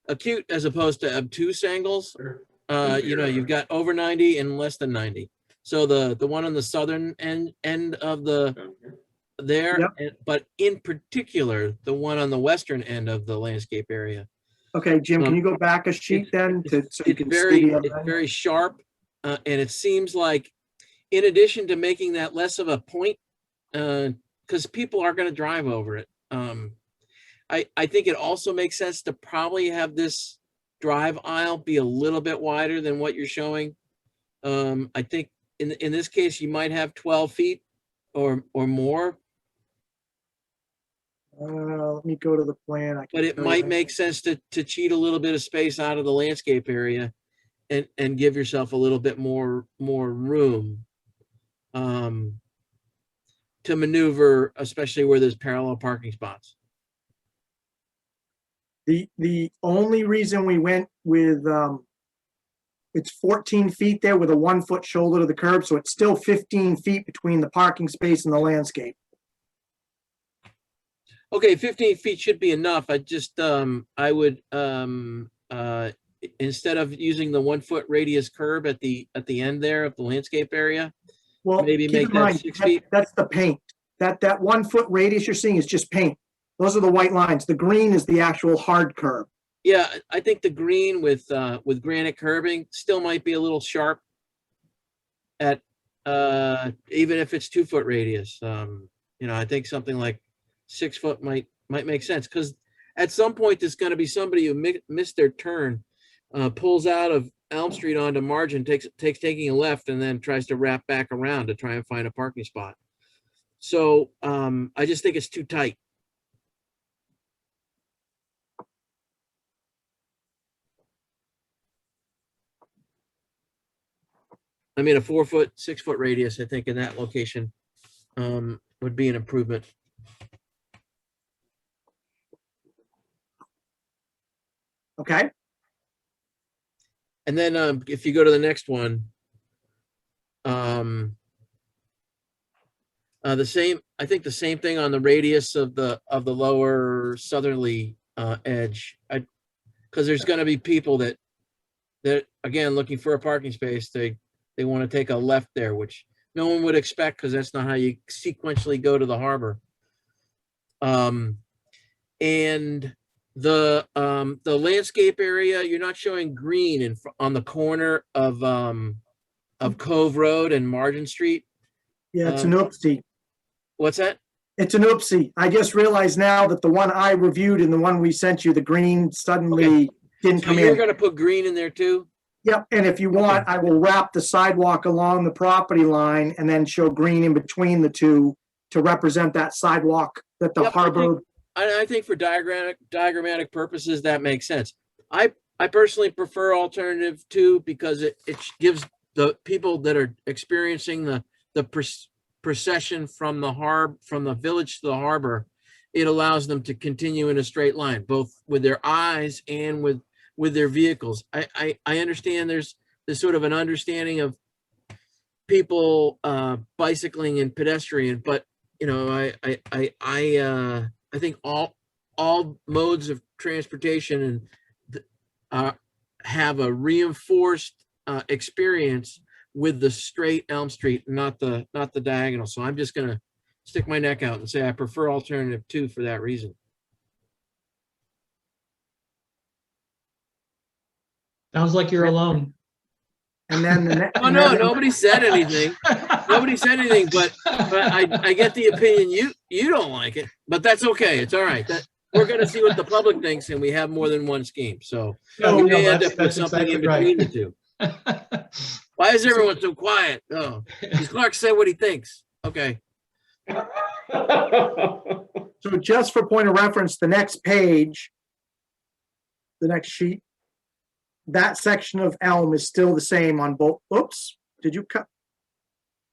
Acute as opposed to obtuse angles. You've got over 90 and less than 90. So the one on the southern end of there, Yep. but in particular, the one on the western end of the landscape area. Okay, Jim, can you go back a sheet then so you It's can very, see the other it's end? very sharp, and it seems like, in addition to making that less of a point, because people are going to drive over it. I think it also makes sense to probably have this drive aisle be a little bit wider than what you're showing. I think in this case, you might have 12 feet or more, Let me go to the plan. but it might make sense to cheat a little bit of space out of the landscape area and give yourself a little bit more room to maneuver, especially where there's parallel parking spots. The only reason we went with, it's 14 feet there with a 1-foot shoulder to the curb, so it's still 15 feet between the parking space and the landscape. Okay, 15 feet should be enough. I just, I would, instead of using the 1-foot radius curb at the end there of the landscape area, Well, maybe keep make in that mind, 6 feet. that's the paint. That 1-foot radius you're seeing is just paint. Those are the white lines. The green is the actual hard curb. Yeah, I think the green with granite curbing still might be a little sharp at, even if it's 2-foot radius. I think something like 6 foot might make sense, because at some point there's going to be somebody who missed their turn, pulls out of Elm Street onto Margin, taking a left, and then tries to wrap back around to try and find a parking spot. So I just think it's too tight. I mean, a 4-foot, 6-foot radius, I think in that location would be an improvement. Okay, And then if you go to the next one, the same, I think the same thing on the radius of the lower southerly edge. Because there's going to be people that again, looking for a parking space, they want to take a left there, which no one would expect, because that's not how you sequentially go to the harbor. And the landscape area, you're not showing green on the corner of Cove Road and Margin Street. yeah, it's an oopsie. What's that? It's an oopsie. I just realized now that the one I reviewed and the one we sent you, the green suddenly didn't So come you're in. going to put green in there too? Yep, and if you want, I will wrap the sidewalk along the property line and then show green in between the two to represent that sidewalk that the Yep, harbor. I think for diagrammatic purposes, that makes sense. I personally prefer alternative 2 because it gives the people that are experiencing the procession from the village to the harbor, it allows them to continue in a straight line, both with their eyes and with their vehicles. I understand there's sort of an understanding of people bicycling and pedestrian, but I think all modes of transportation have a reinforced experience with the straight Elm Street, not the diagonal. So I'm just gonna stick my neck out and say I prefer alternative 2 for that reason. Sounds like you're alone. And then the next. Oh no, nobody said anything. Nobody said anything, but I get the opinion you don't like it, but that's okay. It's all right. We're going to see what the public thinks, and we have more than one scheme. So we may end up with something in between the two. Why is everyone so quiet? Oh, because Clark said what he thinks. Okay. So just for point of reference, the next page the next sheet. That section of Elm is still the same on both. Oops, did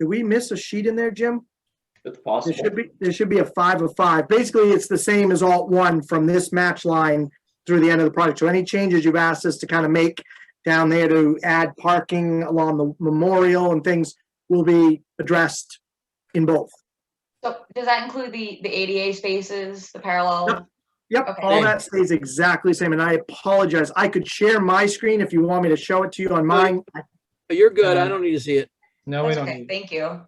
we miss a sheet in there, Jim? It's possible. There should be a 5 of 5. Basically, it's the same as alt 1 from this match line through the end of the project. So any changes you've asked us to kind of make down there to add parking along the memorial and things will be addressed in both. So does that include the ADA spaces, the parallel? Yep, Okay. all that stays exactly the same. And I apologize. I could share my screen if you want me to show it to you on mine. You're good. I don't need to see it. No, we That's don't okay, need. thank you.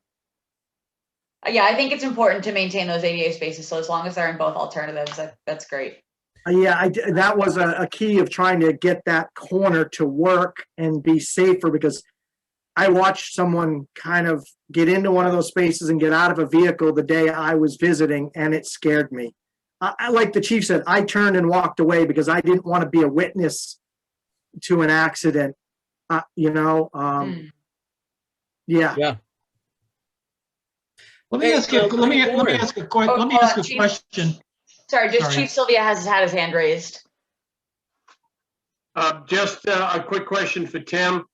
Yeah, I think it's important to maintain those ADA spaces, so as long as they're in both alternatives, that's great. Yeah, that was a key of trying to get that corner to work and be safer, because I watched someone kind of get into one of those spaces and get out of a vehicle the day I was visiting, and it scared me. Like the chief said, I turned and walked away because I didn't want to be a witness to an accident. Yeah. Let me Hey, ask you, let me Warren. ask a Chief. question. Sorry, just Sorry. Chief Sylvia has had his hand raised. Just a quick question for Tim.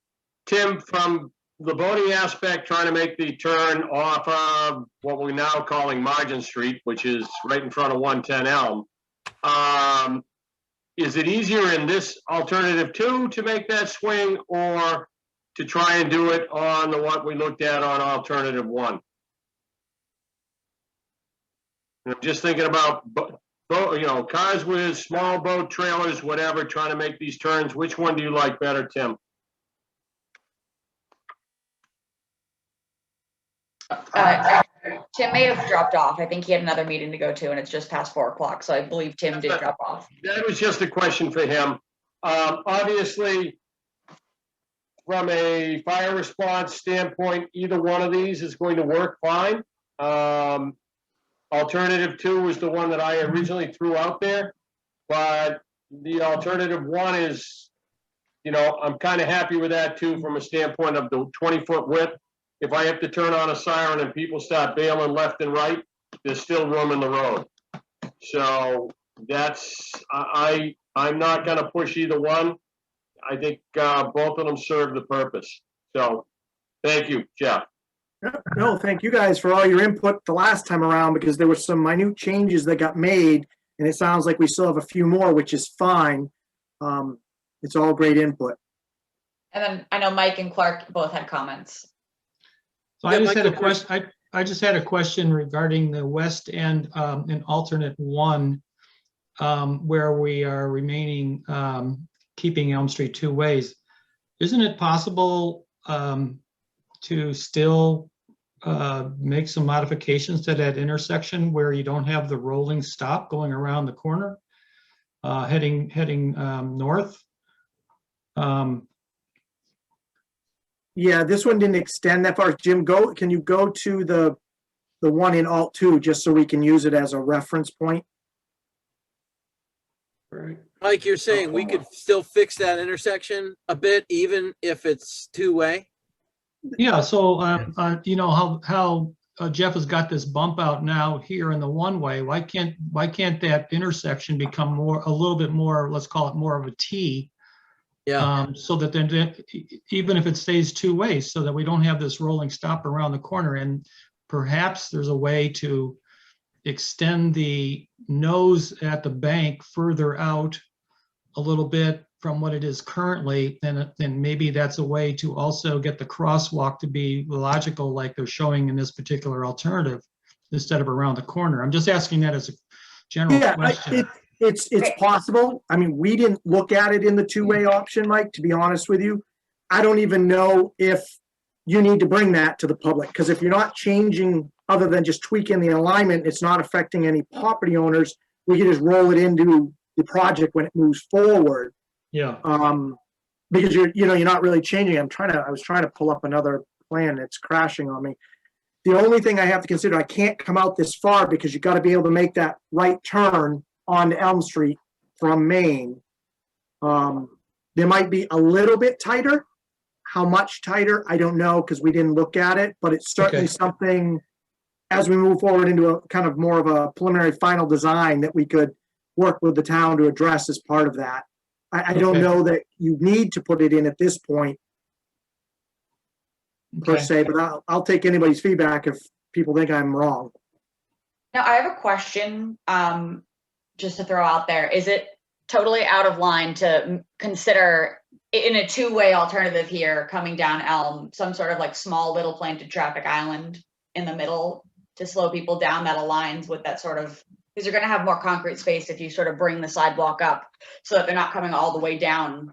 Tim, from the voting aspect, trying to make the turn off of what we're now calling Margin Street, which is right in front of 110 Elm. Is it easier in this alternative 2 to make that swing, or to try and do it on what we looked at on alternative 1? I'm just thinking about cars with small boat trailers, whatever, trying to make these turns. Which one do you like better, Tim? Tim may have dropped off. I think he had another meeting to go to, and it's just past 4 o'clock, so I believe Tim did drop off. That was just a question for him. Obviously, from a fire response standpoint, either one of these is going to work fine. Alternative 2 was the one that I originally threw out there, but the alternative 1 is, I'm kind of happy with that too, from a standpoint of the 20-foot width. If I have to turn on a siren and people start bailing left and right, there's still room in the road. So I'm not going to push either one. I think both of them serve the purpose. So thank you, Jeff. No, thank you guys for all your input the last time around, because there were some minute changes that got made, and it sounds like we still have a few more, which is fine. It's all great input. And then I know Mike and Clark both had comments. So I just had a question. I just had a question regarding the west end in alternate 1, where we are remaining keeping Elm Street 2 ways. Isn't it possible to still make some modifications to that intersection where you don't have the rolling stop going around the corner, heading north? Yeah, this one didn't extend that far. Jim, can you go to the one in alt 2 just so we can use it as a reference point? Right. Mike, you're saying we could still fix that intersection a bit, even if it's 2-way? Yeah, so you know how Jeff has got this bump out now here in the one-way. Why can't that intersection become a little bit more, let's call it more of a T? Yeah. So that then even if it stays 2 ways, so that we don't have this rolling stop around the corner, and perhaps there's a way to extend the nose at the bank further out a little bit from what it is currently, then maybe that's a way to also get the crosswalk to be logical, like they're showing in this particular alternative, instead of around the corner. I'm just asking that as a general question. It's possible. I mean, we didn't look at it in the 2-way option, Mike, to be honest with you. I don't even know if you need to bring that to the public, because if you're not changing other than just tweaking the alignment, it's not affecting any property owners. We can just roll it into the project when it moves forward. Yeah. Because you're not really changing. I was trying to pull up another plan. It's crashing on me. The only thing I have to consider, I can't come out this far because you got to be able to make that right turn on Elm Street from Main. There might be a little bit tighter. How much tighter, I don't know, because we didn't look at it, but it's certainly something as we move forward into a kind of more of a preliminary final design that we could work with the town to address as part of that. I don't Okay. know that you need to put it in at this point per Okay. se, but I'll take anybody's feedback if people think I'm wrong. Now, I have a question, just to throw out there. Is it totally out of line to consider in a two-way alternative here, coming down Elm, some sort of like small little planted traffic island in the middle to slow people down that aligns with that sort of, because you're gonna have more concrete space if you sort of bring the sidewalk up so that they're not coming all the way down.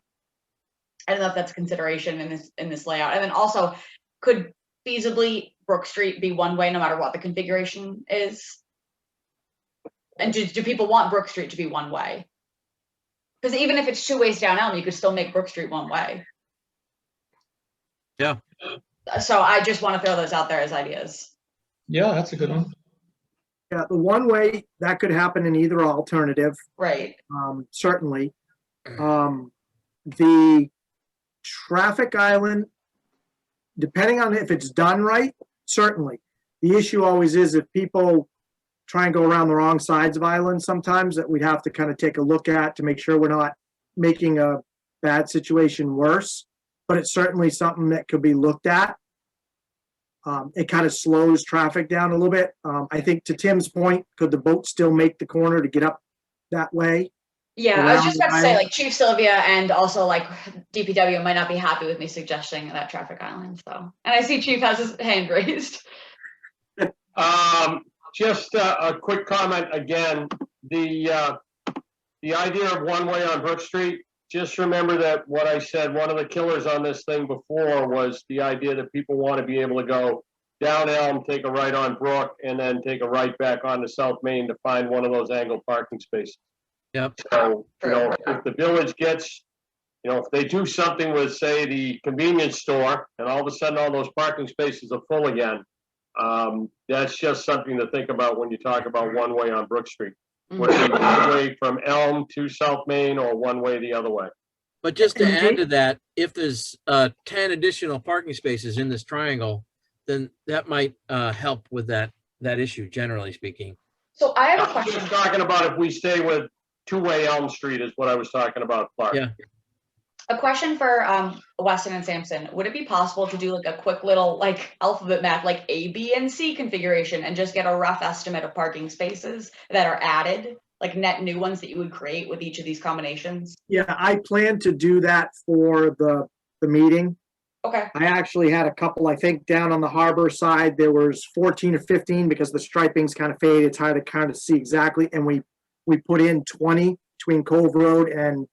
I don't know if that's a consideration in this layout. And then also, could feasibly Brook Street be one way no matter what the configuration is? And do people want Brook Street to be one way? Because even if it's two ways down Elm, you could still make Brook Street one way. Yeah. So I just want to throw those out there as ideas. Yeah, that's a good one. Yeah, the one way that could happen in either alternative, Right. certainly. The traffic island, depending on if it's done right, certainly. The issue always is if people try and go around the wrong sides of islands sometimes, that we'd have to kind of take a look at to make sure we're not making a bad situation worse. But it's certainly something that could be looked at. It kind of slows traffic down a little bit. I think to Tim's point, could the boat still make the corner to get up that way? Yeah, I was just about to say, Around the like, Chief Sylvia and also like DPW might not be happy with me suggesting that traffic island. So, and I see Chief has his hand raised. Just a quick comment again, the idea of one way on Brook Street, just remember that what I said, one of the killers on this thing before was the idea that people want to be able to go down Elm, take a right on Brook, and then take a right back onto South Main to find one of those angled parking spaces. Yep. So, if the village gets, if they do something with, say, the convenience store, and all of a sudden all those parking spaces are full again, that's just something to think about when you talk about one way on Brook Street. Would it be one way from Elm to South Main or one way the other way? But just to add to that, if there's 10 additional parking spaces in this triangle, then that might help with that issue, generally speaking. So I have a I'm question. just talking about if we stay with two-way Elm Street is what I was talking about, Clark. Yeah. A question for Weston and Sampson. Would it be possible to do like a quick little like alphabet map, like A, B, and C configuration, and just get a rough estimate of parking spaces that are added, like net new ones that you would create with each of these combinations? Yeah, I plan to do that for the meeting. Okay. I actually had a couple, I think down on the harbor side, there was 14 or 15 because the striping's kind of faded. It's hard to kind of see exactly. And we put in 20 between Cove Road and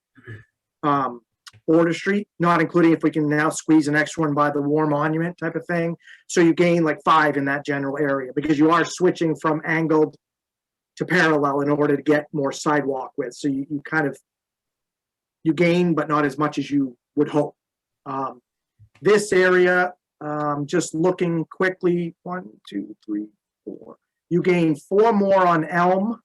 Border Street, not including if we can now squeeze an extra one by the War Monument type of thing. So you gain like 5 in that general area because you are switching from angled to parallel in order to get more sidewalk width. So you gain, but not as much as you would hope. This area, just looking quickly, 1, 2, 3, 4. You gain 4 more on Elm.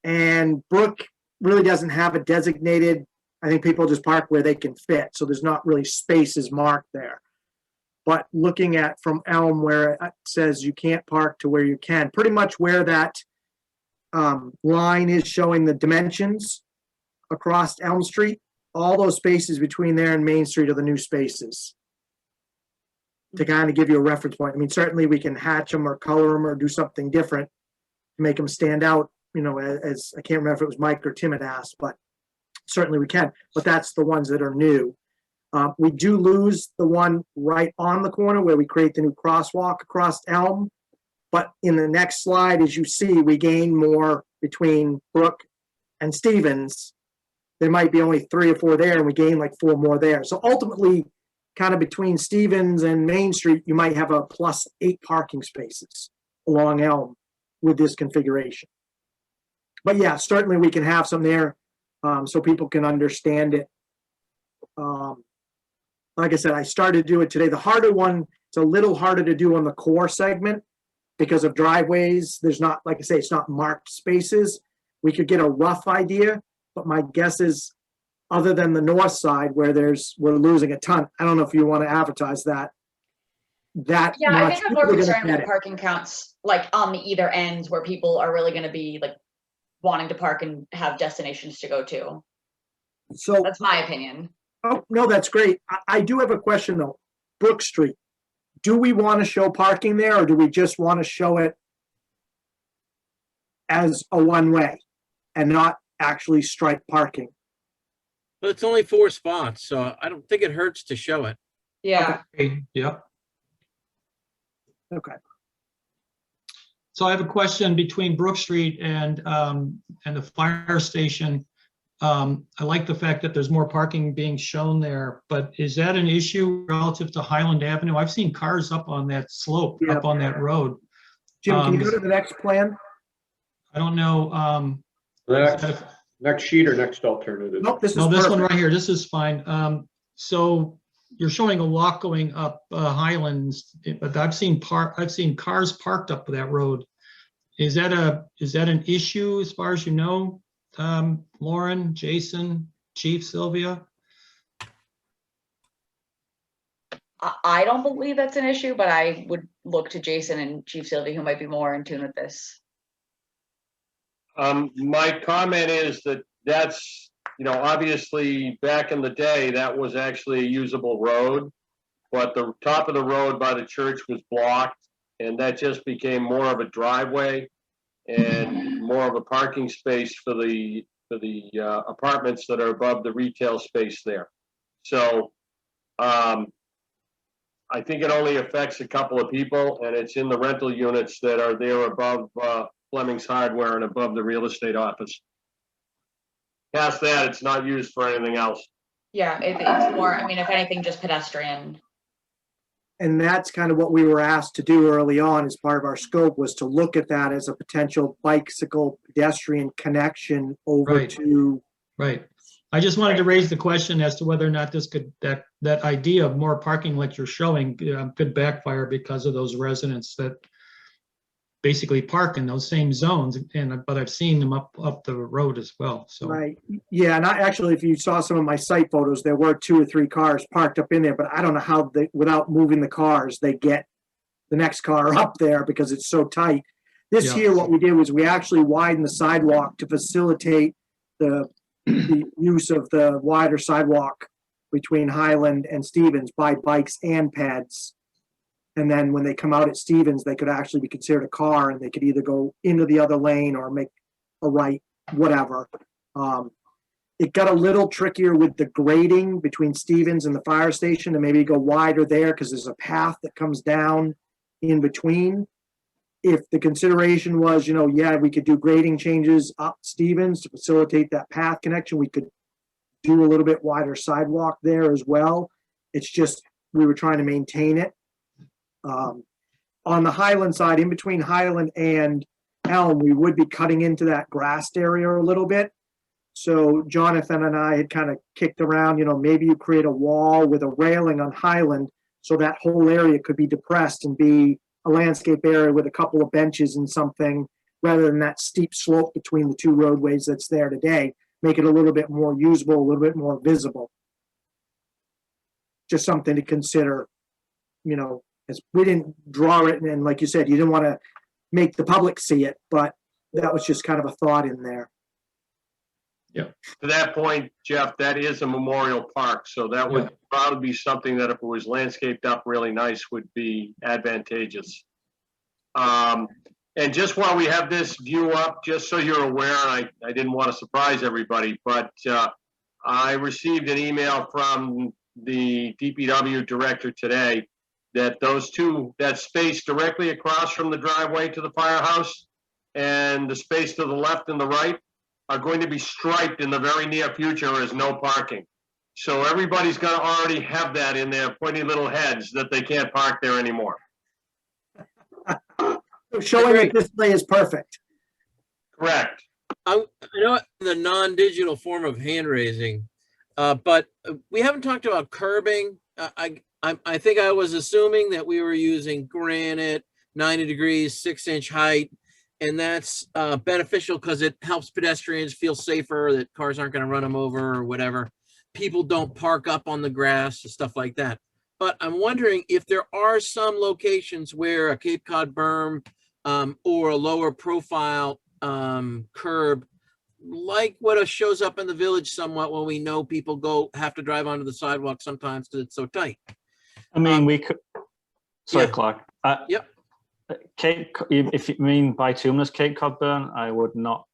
And Brook really doesn't have a designated, I think people just park where they can fit. So there's not really spaces marked there. But looking at from Elm where it says you can't park to where you can, pretty much where that line is showing the dimensions across Elm Street, all those spaces between there and Main Street are the new spaces. To kind of give you a reference point. I mean, certainly we can hatch them or color them or do something different to make them stand out, as I can't remember if it was Mike or Tim had asked, but certainly we can. But that's the ones that are new. We do lose the one right on the corner where we create the new crosswalk across Elm. But in the next slide, as you see, we gain more between Brook and Stevens. There might be only 3 or 4 there, and we gain like 4 more there. So ultimately, kind of between Stevens and Main Street, you might have a plus 8 parking spaces along Elm with this configuration. But yeah, certainly we can have some there so people can understand it. Like I said, I started to do it today. The harder one, it's a little harder to do on the core segment because of driveways. There's not, like I say, it's not marked spaces. We could get a rough idea, but my guess is other than the north side where we're losing a ton. I don't know if you want to advertise that. Yeah, I think I'm more people are gonna concerned get with it. parking counts, like on the either ends where people are really going to be like wanting to park and have destinations to go to. So, That's my opinion. oh, no, that's great. I do have a question though. Brook Street, do we want to show parking there or do we just want to show it as a one-way and not actually stripe parking? But it's only 4 spots, so I don't think it hurts to show it. Yeah. Okay, yep. Okay. So I have a question between Brook Street and the fire station. I like the fact that there's more parking being shown there, but is that an issue relative to Highland Avenue? I've seen cars up on that slope, up on that road. Jim, can you go to the next plan? I don't know. Next sheet or next alternative? Nope, this is No, this one perfect. right here, this is fine. So you're showing a walk going up Highlands, but I've seen cars parked up that road. Is that an issue as far as you know? Lauren, Jason, Chief Sylvia? I don't believe that's an issue, but I would look to Jason and Chief Sylvie, who might be more in tune with this. My comment is that that's, obviously back in the day, that was actually a usable road, but the top of the road by the church was blocked, and that just became more of a driveway and more of a parking space for the apartments that are above the retail space there. So I think it only affects a couple of people, and it's in the rental units that are there above Fleming's Hardware and above the real estate office. Past that, it's not used for anything else. Yeah, it's more, I mean, if anything, just pedestrian. And that's kind of what we were asked to do early on as part of our scope, was to look at that as a potential bicycle pedestrian connection over Right. to. Right. I just wanted to raise the question as to whether or not this could, that idea of more parking like you're showing could backfire because of those residents that basically park in those same zones, but I've seen them up the road as well, so. Right, yeah, and actually, if you saw some of my site photos, there were 2 or 3 cars parked up in there, but I don't know how they, without moving the cars, they get the next car up there because it's so tight. This Yeah. here, what we did was we actually widened the sidewalk to facilitate the use of the wider sidewalk between Highland and Stevens by bikes and peds. And then when they come out at Stevens, they could actually be considered a car and they could either go into the other lane or make a right, whatever. It got a little trickier with the grading between Stevens and the fire station, and maybe go wider there because there's a path that comes down in between. If the consideration was, yeah, we could do grading changes up Stevens to facilitate that path connection, we could do a little bit wider sidewalk there as well. It's just, we were trying to maintain it. On the Highland side, in between Highland and Elm, we would be cutting into that grassed area a little bit. So Jonathan and I had kind of kicked around, maybe you create a wall with a railing on Highland so that whole area could be depressed and be a landscape area with a couple of benches and something, rather than that steep slope between the 2 roadways that's there today. Make it a little bit more usable, a little bit more visible. Just something to consider, as we didn't draw it, and like you said, you didn't want to make the public see it, but that was just kind of a thought in there. To that point, Jeff, that is a memorial park, so that would probably be something that if it was landscaped up really nice would be advantageous. And just while we have this view up, just so you're aware, I didn't want to surprise everybody, but I received an email from the DPW director today that that space directly across from the driveway to the firehouse and the space to the left and the right are going to be striped in the very near future as no parking. So everybody's going to already have that in their pointy little heads that they can't park there anymore. Showing it this way is perfect. Correct. I know the non-digital form of hand raising, but we haven't talked about curbing. I think I was assuming that we were using granite, 90 degrees, 6-inch height, and that's beneficial because it helps pedestrians feel safer, that cars aren't going to run them over or whatever. People don't park up on the grass and stuff like that. But I'm wondering if there are some locations where a Cape Cod berm or a lower profile curb like what shows up in the village somewhat when we know people have to drive onto the sidewalk sometimes because it's so tight. I mean, we could, sorry, yeah. Clark. Yep. If you mean bituminous Cape Cod burn, I would not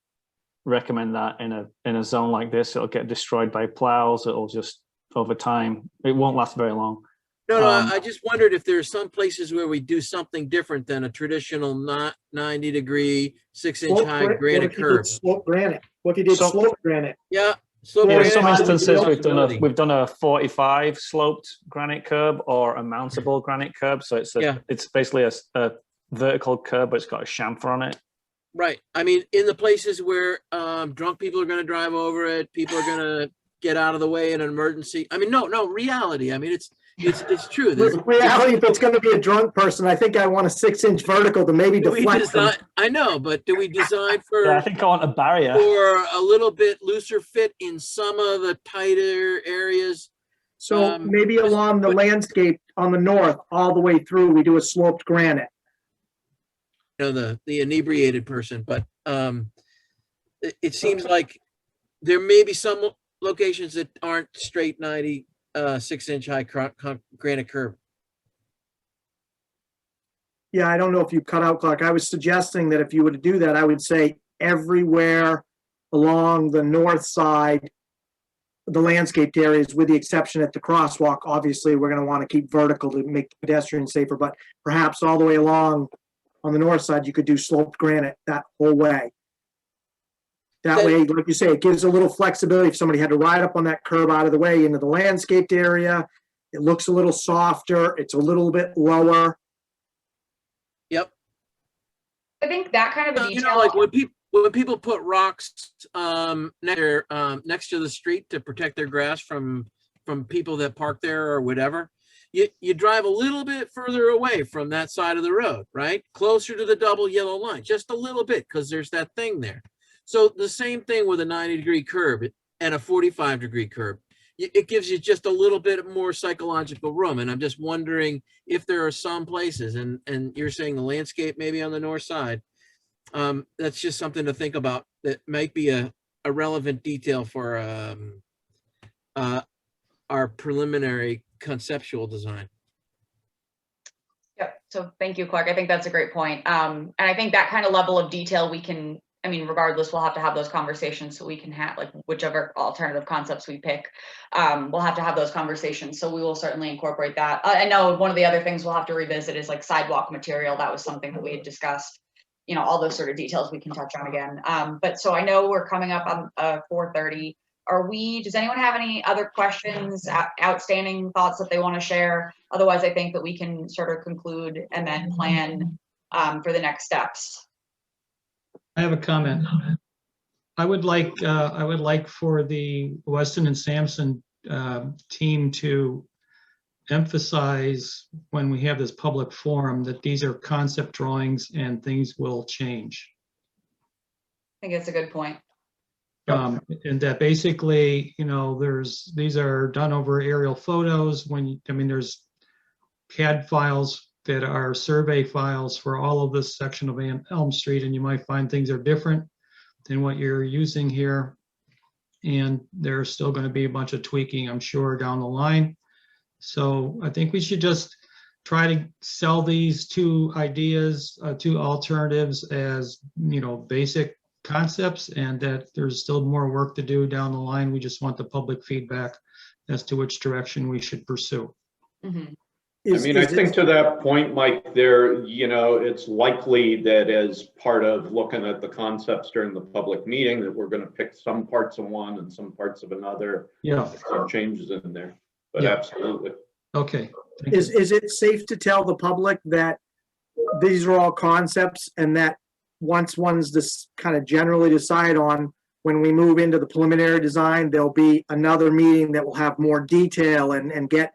recommend that in a zone like this. It'll get destroyed by plows. It'll just, over time, it won't last very long. No, I just wondered if there's some places where we do something different than a traditional 90-degree, 6-inch high granite curb. Slope granite. What if you did So- slope granite? Yeah. Slope Yeah, in granite some is a instances possibility. we've done a 45 sloped granite curb or a mountable granite curb. So it's basically a vertical curb, but it's got a chamfer on it. Right. I mean, in the places where drunk people are going to drive over it, people are going to get out of the way in an emergency. I mean, no, reality. I mean, it's true. Reality, if it's going to be a drunk person, I think I want a 6-inch vertical to maybe Do we deflect them. design, I know, but do we design for Yeah, I think I want a barrier. for a little bit looser fit in some of the tighter areas? So maybe along the landscape on the north, all the way through, we do a sloped granite. You know, the inebriated person, but it seems like there may be some locations that aren't straight 96-inch high granite curb. Yeah, I don't know if you cut out, Clark. I was suggesting that if you were to do that, I would say everywhere along the north side, the landscaped areas, with the exception at the crosswalk. Obviously, we're going to want to keep vertical to make the pedestrians safer, but perhaps all the way along on the north side, you could do sloped granite that whole way. That way, like you say, it gives a little flexibility if somebody had to ride up on that curb out of the way into the landscaped area. It looks a little softer. It's a little bit lower. Yep. I think that kind of a You detail. know, like when people put rocks next to the street to protect their grass from people that park there or whatever, you drive a little bit further away from that side of the road, right? Closer to the double yellow line, just a little bit, because there's that thing there. So the same thing with a 90-degree curb and a 45-degree curb. It gives you just a little bit more psychological room. And I'm just wondering if there are some places, and you're saying the landscape maybe on the north side, that's just something to think about. That might be a relevant detail for our preliminary conceptual design. Yep. So thank you, Clark. I think that's a great point. And I think that kind of level of detail we can, I mean, regardless, we'll have to have those conversations so we can have, like, whichever alternative concepts we pick, we'll have to have those conversations. So we will certainly incorporate that. I know one of the other things we'll have to revisit is like sidewalk material. That was something that we had discussed, you know, all those sort of details we can touch on again. But so I know we're coming up on 4:30. Does anyone have any other questions, outstanding thoughts that they want to share? Otherwise, I think that we can sort of conclude and then plan for the next steps. I have a comment. I would like for the Weston and Sampson team to emphasize when we have this public forum that these are concept drawings and things will change. I think it's a good point. And that basically, you know, these are done over aerial photos. There's CAD files that are survey files for all of this section of Elm Street, and you might find things are different than what you're using here. And there's still going to be a bunch of tweaking, I'm sure, down the line. So I think we should just try to sell these two ideas, two alternatives as, you know, basic concepts, and that there's still more work to do down the line. We just want the public feedback as to which direction we should pursue. Mm-hmm. I think to that point, Mike, it's likely that as part of looking at the concepts during the public meeting that we're going to pick some parts of one and some parts of another. Yeah. Some changes in there, but Yeah. absolutely. Okay. Is it safe to tell the public that these are all concepts and that once one's just kind of generally decide on, when we move into the preliminary design, there'll be another meeting that will have more detail and get,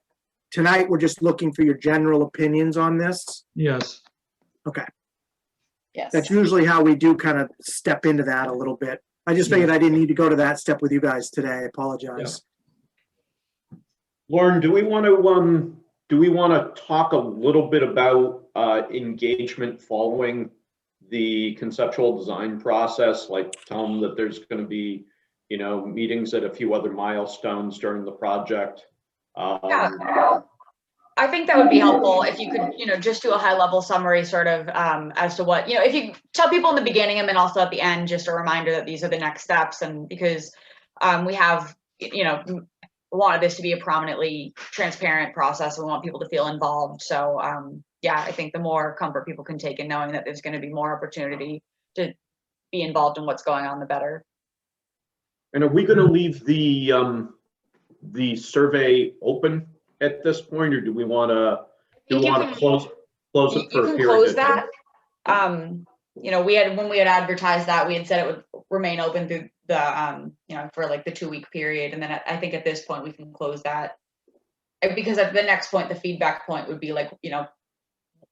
tonight we're just looking for your general opinions on this? Yes. Okay. Yes. That's usually how we do kind of step into that a little bit. I just figured I didn't need to go to that step with you guys today. I apologize. Lauren, do we want to talk a little bit about engagement following the conceptual design process, like tell them that there's going to be, you know, meetings at a few other milestones during the project. Yeah. I think that would be helpful if you could, you know, just do a high level summary sort of as to what, you know, if you tell people in the beginning and then also at the end, just a reminder that these are the next steps. And because we have, you know, wanted this to be a prominently transparent process and we want people to feel involved. So yeah, I think the more comfort people can take in knowing that there's going to be more opportunity to be involved in what's going on, the better. And are we going to leave the survey open at this point, or do we want to close it for You a can period close of time? that. You know, when we had advertised that, we had said it would remain open through the, you know, for like the 2-week period. And then I think at this point we can close that. Because at the next point, the feedback point would be like, you know,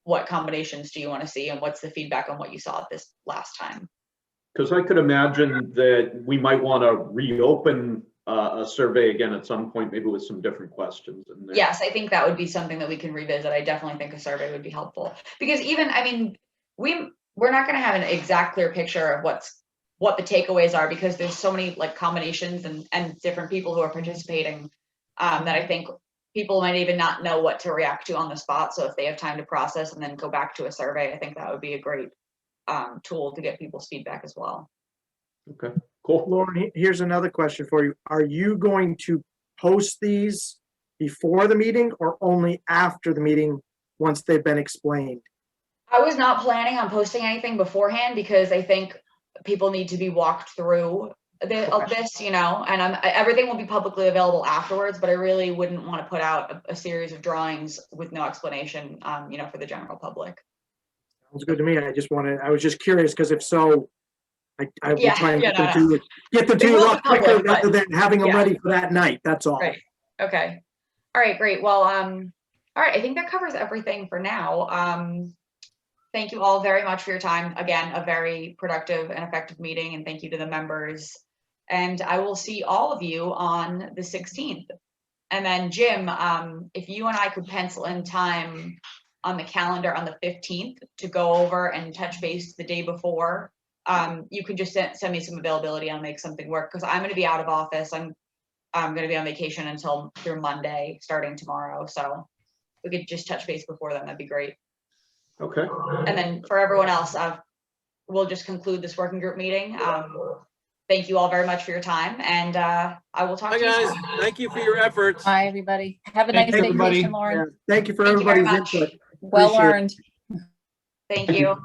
what combinations do you want to see and what's the feedback on what you saw this last time? Because I could imagine that we might want to reopen a survey again at some point, maybe with some different questions in there. Yes, I think that would be something that we can revisit. I definitely think a survey would be helpful because even, I mean, we're not going to have an exact clear picture of what the takeaways are because there's so many like combinations and different people who are participating that I think people might even not know what to react to on the spot. So if they have time to process and then go back to a survey, I think that would be a great tool to get people's feedback as well. Okay, cool. Lauren, here's another question for you. Are you going to post these before the meeting or only after the meeting once they've been explained? I was not planning on posting anything beforehand because I think people need to be walked through of this, you know, and everything will be publicly available afterwards, but I really wouldn't want to put out a series of drawings with no explanation, you know, for the general public. Sounds good to me. I was just curious because if so, I will try and get them to you a lot quicker rather than having them ready for that night. That's all. Right. Okay. All right, great. Well, all right. I think that covers everything for now. Thank you all very much for your time. Again, a very productive and effective meeting, and thank you to the members. And I will see all of you on the 16th. And then Jim, if you and I could pencil in time on the calendar on the 15th to go over and touch base the day before, you can just send me some availability. I'll make something work because I'm going to be out of office. I'm going to be on vacation until through Monday, starting tomorrow. So we could just touch base before then. That'd be great. Okay. And then for everyone else, we'll just conclude this working group meeting. Thank you all very much for your time, and I will talk to you guys. soon. Thank you for your efforts. Bye, everybody. Have a Thank nice you, everybody. vacation, Lauren. Thank you for Thank you very everybody's much. input. Well Appreciate it. earned. Thank you.